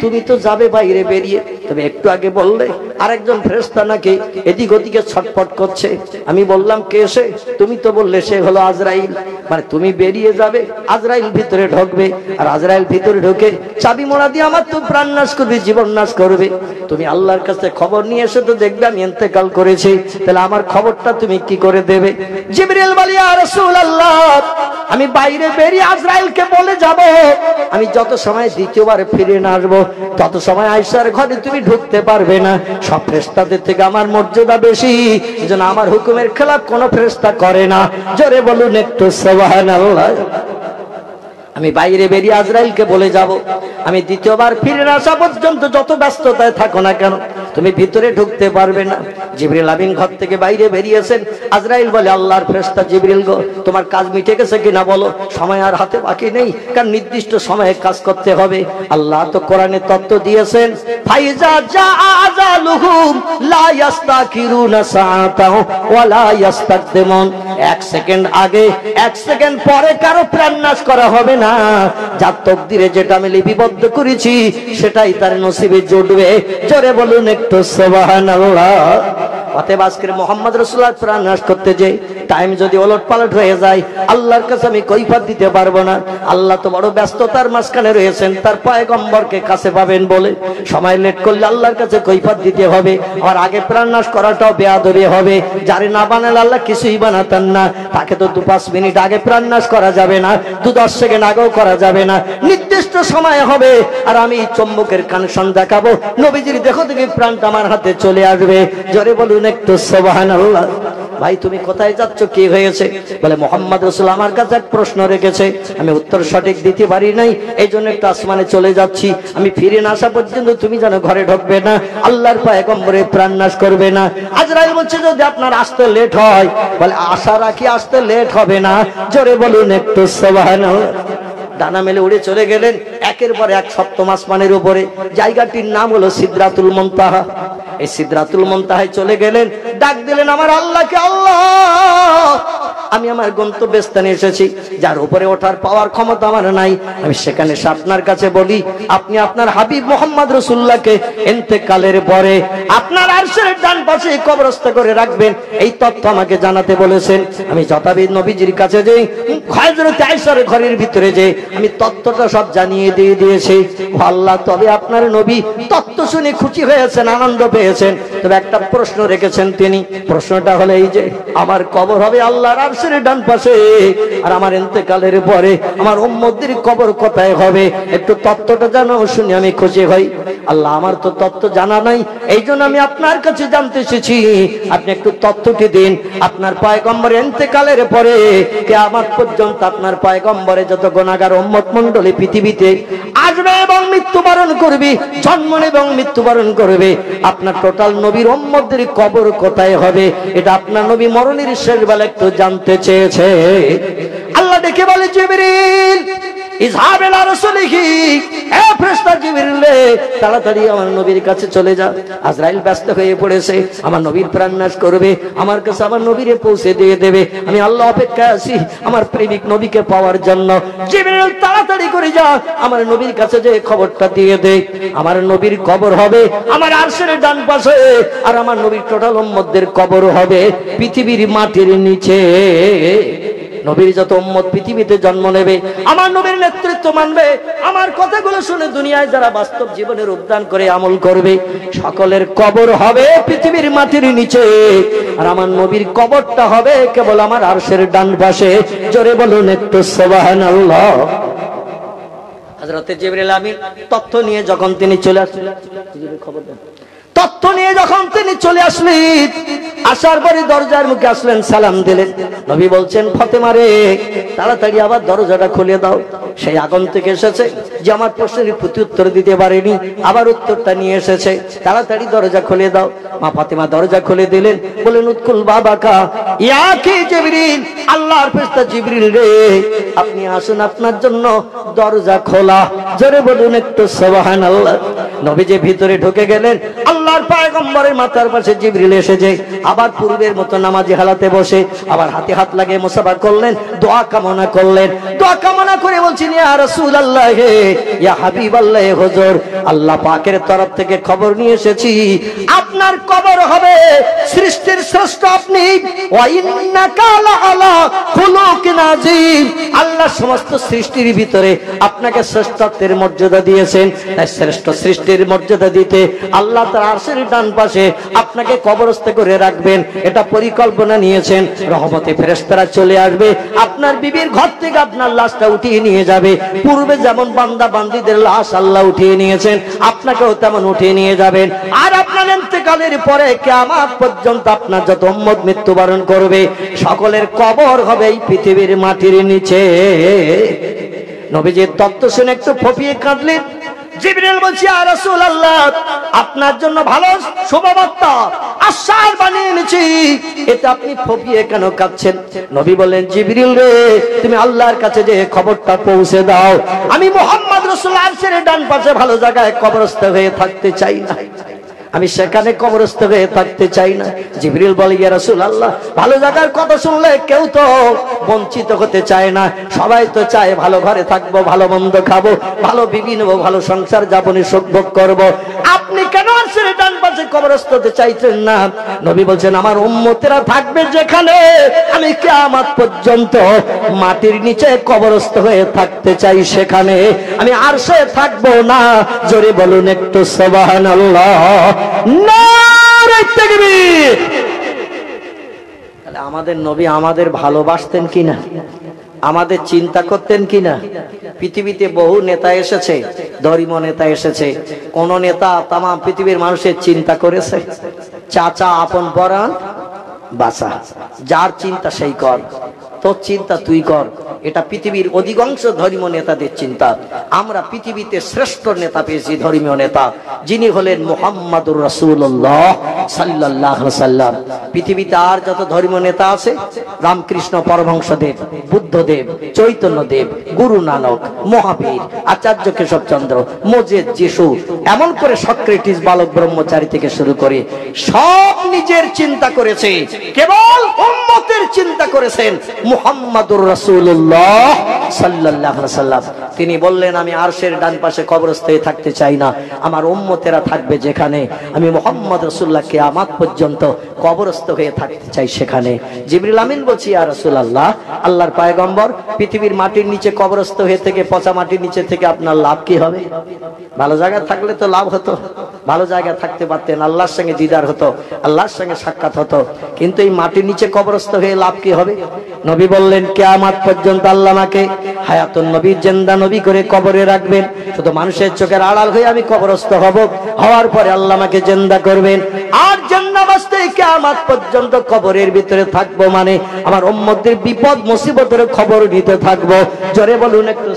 A: তুমি তো যাবে বাইরে বেরিয়ে, তবে একটু আগে বললে আরেকজন ফেরেশতা নাকি এদিক ওদিকে ছটফট করছে। আমি বললাম কে সে? তুমি তো বললে সে হলো আজরাইল। মানে তুমি বেরিয়ে যাবে, আজরাইল ভিতরে ঢুকবে, আর আজরাইল ভিতরে ঢুকে চাবি মোড়া দিয়ে আমার তো প্রাণ নাশ করবে, জীবন নাশ করবে। তুমি আল্লাহর কাছে খবর নিয়ে এসে তো দেখবে আমি ইন্তেকাল করেছি, তাহলে আমার খবরটা তুমি কি করে দেবে? জিবরিল বলে ইয়া রাসূলুল্লাহ, আমি বাইরে বেরিয়ে আজরাইলকে বলে যাব, আমি যত সময় দ্বিতীয়বার ফিরে না আসবো তত সময় আয়েশার ঘরে তুমি ঢুকতে পারবে না। সব ফেরেশতাদের থেকে আমার মর্যাদা বেশি, এজন্য আমার হুকুমের খেলাফ কোনো ফেরেশতা করে না। জোরে বলুন একটু সুবহানাল্লাহ। আমি বাইরে বেরিয়ে আজরাইলকে বলে যাব, আমি দ্বিতীয়বার ফিরে না আসা পর্যন্ত যত ব্যস্ততায় থাকো না কেন তুমি ভিতরে ঢুকতে পারবে না। জিবরিল আমিন ঘর থেকে বাইরে বেরিয়েছেন। আজরাইল বলে আল্লাহর ফেরেশতা জিবরিল গো, তোমার কাজ মিটে গেছে কিনা বলো, সময় আর হাতে বাকি নেই, কারণ নির্দিষ্ট সময়ে কাজ করতে হবে। আল্লাহ তো কোরআনে তত্ত্ব দিয়েছেন ফাইজা জাআজালুহুম লা ইস্তাকিরুনা সাআতাও ওয়া লা ইস্তাকদিমুন, 1 সেকেন্ড আগে 1 সেকেন্ড পরে কারো প্রাণ নাশ করা হবে না। যার তকদিরে যেটা আমি লিপিবদ্ধ করেছি সেটাই তার নসিবে জুটবে। জোরে বলুন একটু সুবহানাল্লাহ। অতএব আজকের মুহাম্মদ রাসূলুল্লাহ প্রাণ নাশ করতে যে টাইম যদি ওলট পালট হয়ে যায়, আল্লাহর কাছে আমি কৈফিয়ত দিতে পারবো না। আল্লাহ তো বড় ব্যস্ততার মাঝখানে রয়েছেন, তার পয়গম্বরকে কাছে পাবেন বলে সময় লেট করলে আল্লাহর কাছে কৈফিয়ত দিতে হবে। আর আগে প্রাণ নাশ করাটাও বেয়াদবি হবে। যারে না বানালে আল্লাহ কিছুই বানাতেন না, তাকে তো 2-5 মিনিট আগে প্রাণ নাশ করা যাবে না, 2-10 সেকেন্ড আগেও করা যাবে না, নির্দিষ্ট সময় হবে। আর আমি চম্বকের কানেকশন দেখাবো, নবীজির দেহ থেকে প্রাণটা আমার হাতে চলে আসবে। জোরে বলুন একটু সুবহানাল্লাহ। ভাই তুমি কোথায় যাচ্ছ, কি হয়েছে? বলে মুহাম্মদ রাসূল আমার কাছে এক প্রশ্ন রেখেছে, আমি উত্তর সঠিক দিতে পারি নাই, এই জন্য একটু আসমানে চলে যাচ্ছি, আমি ফিরে না আসা পর্যন্ত তুমি যেন ঘরে ঢুকবে না, আল্লাহর পয়গম্বরের প্রাণ নাশ করবে না। আজরাইল বলছে যদি আপনার আসতে লেট হয়, বলে আশা রাখি আসতে লেট হবে না। জোরে বলুন একটু সুবহানাল্লাহ। ডানা মেলে উড়ে চলে গেলেন একের পর এক 7ম আসমানের উপরে। জায়গাটির নাম হলো সিদরাতুল মুনতাহা। এই সিদরাতুল মুনতাহায় চলে গেলেন, ডাক দিলেন আমার আল্লাহকে, আল্লাহ আমি আমার গন্তব্যস্থানে এসেছি, যার উপরে ওঠার পাওয়ার ক্ষমতা আমার নাই, আমি সেখানে আপনার কাছে বলি আপনি আপনার হাবিব মুহাম্মদ রাসূলুল্লাহকে ইন্তেকালের পরে আপনার আরশের ডান পাশে কবরস্থ করে রাখবেন, এই তথ্য আমাকে জানাতে বলেছেন। আমি যথাবিধ নবীজির কাছে যাই, হযরত আয়েশার ঘরের ভিতরে যে আমি তথ্যটা সব জানিয়ে দিয়ে দিয়েছি। আল্লাহ তবে আপনার নবী তথ্য শুনে খুশি হয়েছেন, আনন্দ পেয়েছেন, তবে একটা প্রশ্ন রেখেছেন তিনি। প্রশ্নটা হলো এই যে আমার কবর হবে আল্লাহর আরশের ডান পাশে, আর আমার ইন্তেকালের পরে আমার উম্মতদের কবর কোথায় হবে, একটু তথ্যটা জানো, শুনে আমি খুশি হই। আল্লাহ আমার তো তথ্য জানা নাই, এই জন্য আমি আপনার কাছে জানতে এসেছি, আপনি একটু তথ্যটি দিন। আপনার পয়গম্বর ইন্তেকালের পরে কিয়ামত পর্যন্ত আপনার পয়গম্বরে যত গুনাহগার উম্মত মণ্ডলী পৃথিবীতে আসবে এবং মৃত্যুবরণ করবে, জন্ম নেবে এবং মৃত্যুবরণ করবে। আপনার টোটাল নবীর উম্মতদের কবর কোথায় হবে এটা আপনার নবী মরণের শেষ বেলা একটু জানতে চেয়েছে। আল্লাহ ডেকে বলে, জিবরিল ইযহাব ইলা রাসূলিহি, হে ফেরেশতা জিবরিল তাড়াতাড়ি আমার নবীর কাছে চলে যা। আজরাইল ব্যস্ত হয়ে পড়েছে, আমার নবীর প্রাণনাশ করবে, আমার কাছে আমার নবীরে পৌঁছে দিয়ে দেবে। আমি আল্লাহ অপেক্ষায় আছি আমার প্রেমিক নবীকে পাওয়ার জন্য। জিবরিল তাড়াতাড়ি করে যা, আমার নবীর কাছে যে খবরটা দিয়ে দে, আমার নবীর কবর হবে আমার আরশের ডান পাশে, আর আমার নবীর টোটাল উম্মতদের কবর হবে পৃথিবীর মাটির নিচে। নবীর যত উম্মত পৃথিবীতে জন্ম নেবে, আমার নবীর নেতৃত্ব মানবে, আমার কথাগুলো শুনে দুনিয়ায় যারা বাস্তব জীবনে রূপদান করে আমল করবে, সকলের কবর হবে পৃথিবীর মাটির নিচে, আর আমার নবীর কবরটা হবে কেবল আমার আরশের ডান পাশে। জোরে বলুন একটু সুবহানাল্লাহ। হযরতে জিবরিল আমিন তথ্য নিয়ে যখন তিনি চলে আসলেন, তথ্য নিয়ে যখন তিনি চলে আসলেন, আসার পরে দরজার মুখে আসলেন, সালাম দিলেন। নবী বলছেন, ফাতেমা রে তাড়াতাড়ি আবার দরজাটা খুলে দাও। সেই আগন্তুক এসেছে যে আমার প্রশ্নের প্রতি উত্তর দিতে পারেনি, আবার উত্তরটা নিয়ে এসেছে, তাড়াতাড়ি দরজা খুলে দাও। মা ফাতেমা দরজা খুলে দিলেন, বলেন, উৎকুল বাবাকা ইয়া কি জিবরিল, আল্লাহর ফেরেশতা জিবরিল রে আপনি আসুন, আপনার জন্য দরজা খোলা। জোরে বলুন একটু সুবহানাল্লাহ। নবী যে ভিতরে ঢুকে গেলেন, আল্লাহর পয়গম্বরের মাথার পাশে জিবরিল এসেছে, আবার পূর্বের মতো নামাজি হালাতে বসে আবার হাতে হাত লাগিয়ে মুসাফা করলেন, দোয়া কামনা করলেন। দোয়া কামনা করে বলছেন, ইয়া রাসূলুল্লাহ হে, ইয়া হাবিবাল্লাহ, হুজুর আল্লাহ পাকের তরফ থেকে খবর নিয়ে এসেছি, আপনার কবর হবে সৃষ্টির শ্রেষ্ঠ আপনি, ওয়া ইন্নাকা লাআলা খুলুকিন আযীম, আল্লাহ সমস্ত সৃষ্টির ভিতরে আপনাকে শ্রেষ্ঠত্বের মর্যাদা দিয়েছেন। তাই শ্রেষ্ঠ সৃষ্টির মর্যাদা দিতে আল্লাহ তার আরশের ডান পাশে আপনাকে কবরস্থ করে রাখবেন, এটা পরিকল্পনা নিয়েছেন। রহমতে ফেরেশতারা চলে আসবে, আপনার বিবির ঘর থেকে আপনার লাশটা উঠিয়ে নিয়ে যাবে। পূর্বে যেমন বান্দা বান্দীদের লাশ আল্লাহ উঠিয়ে নিয়েছেন, আপনাকেও তেমন উঠিয়ে নিয়ে যাবেন। আর আপনার ইন্তেকালের পরে কিয়ামত পর্যন্ত আপনার যত উম্মত মৃত্যুবরণ করবে, সকলের কবর হবে এই পৃথিবীর মাটির নিচে। নবীজির তত্ত্ব শুনে একটু ফপিয়ে কাঁদলেন। জিবরিল বলছে, ইয়া রাসূলুল্লাহ আপনার জন্য ভালো শুভবার্তা আশার বানিয়ে এনেছি, এটা আপনি ফপিয়ে কেন কাঁদছেন? নবী বলেন, জিবরিল রে তুমি আল্লাহর কাছে যে খবরটা পৌঁছে দাও, আমি মুহাম্মদ রাসূলুল্লাহ আরশের ডান পাশে ভালো জায়গায় কবরস্থ হয়ে থাকতে চাই না, আমি সেখানে কবরস্থ হয়ে থাকতে চাই না। জিবরিল বলে, ইয়া রাসূলুল্লাহ ভালো জায়গার কথা শুনলে কেউ তো বঞ্চিত হতে চায় না, সবাই তো চায় ভালো ঘরে থাকবো, ভালো মন্দ খাবো, ভালো বিবি নেবো, ভালো সংসার যাপনে সুখ ভোগ করবো, আপনি কেন আরশের ডান পাশে কবরস্থ হতে চাইছেন না? নবী বলছেন, আমার উম্মতেরা থাকবে যেখানে, আমি কিয়ামত পর্যন্ত মাটির নিচে কবরস্থ হয়ে থাকতে চাই, সেখানে আমি আরশে থাকবো না। জোরে বলুন একটু সুবহানাল্লাহ। আমাদের নবী আমাদের ভালোবাসতেন কিনা, আমাদের চিন্তা করতেন কিনা? পৃথিবীতে বহু নেতা এসেছে, ধর্মীয় নেতা এসেছে, কোন নেতা তাম পৃথিবীর মানুষের চিন্তা করেছে? চাচা আপন পরাণ বাঁচা, যার চিন্তা সেই কর, তোর চিন্তা তুই কর, এটা পৃথিবীর অধিকাংশ ধর্মীয় নেতাদের চিন্তা। আমরা পৃথিবীতে শ্রেষ্ঠ নেতা পেয়েছি, ধর্মীয় নেতা, যিনি হলেন মুহাম্মাদুর রাসূলুল্লাহ সাল্লাল্লাহু আলাইহি সাল্লাম। পৃথিবীতে আর যত ধর্মীয় নেতা আছে, রামকৃষ্ণ পরমহংসদেব, বুদ্ধদেব, চৈতন্যদেব, গুরু নানক, মহাবীর, আচার্য কেশবচন্দ্র, মোজেদ, যিশু, এমন করে সক্রেটিস, বালক ব্রহ্মচারী থেকে শুরু করে সব নিজের চিন্তা করেছে, কেবল উম্মতের চিন্তা করেছেন মুহাম্মাদুর রাসূলুল্লাহ সাল্লাল্লাহু আলাইহি সাল্লাম। তিনি বললেন, আমি আরশের ডান পাশে কবরস্থ হয়ে থাকতে চাই না, আমার উম্মতেরা থাকবে যেখানে, আমি মুহাম্মদ রাসূলুল্লাহ কিয়ামত পর্যন্ত কবরস্থ হয়ে থাকতে চাই সেখানে। জিবরিল আমিন বলছি, ইয়া রাসূলুল্লাহ আল্লাহর পয়গম্বর পৃথিবীর মাটির নিচে কবরস্থ হয়ে থেকে, পচা মাটির নিচে থেকে আপনার লাভ কি হবে? ভালো জায়গায় থাকলে তো লাভ হতো, ভালো জায়গায় থাকতে পারতেন, আল্লাহর সঙ্গে দিদার হতো, আল্লাহর সঙ্গে সাক্ষাৎ হতো, কিন্তু এই মাটির নিচে কবরস্থ হয়ে লাভ কি হবে? নবী বললেন, কিয়ামত পর্যন্ত আল্লাহ আমাকে হায়াতুন নবী, জিন্দা নবী করে কবরে রাখবেন, শুধু মানুষের চোখের আড়াল হয়ে আমি কবরস্থ হব, হওয়ার পরে আল্লাহ আমাকে জিন্দা করবেন, আর জিন্দা অবস্থায় কিয়ামত পর্যন্ত কবরের ভিতরে থাকবো, মানে আমার উম্মতদের বিপদ মুসিবতের খবর নিতে থাকবো। জোরে বলুন একটু।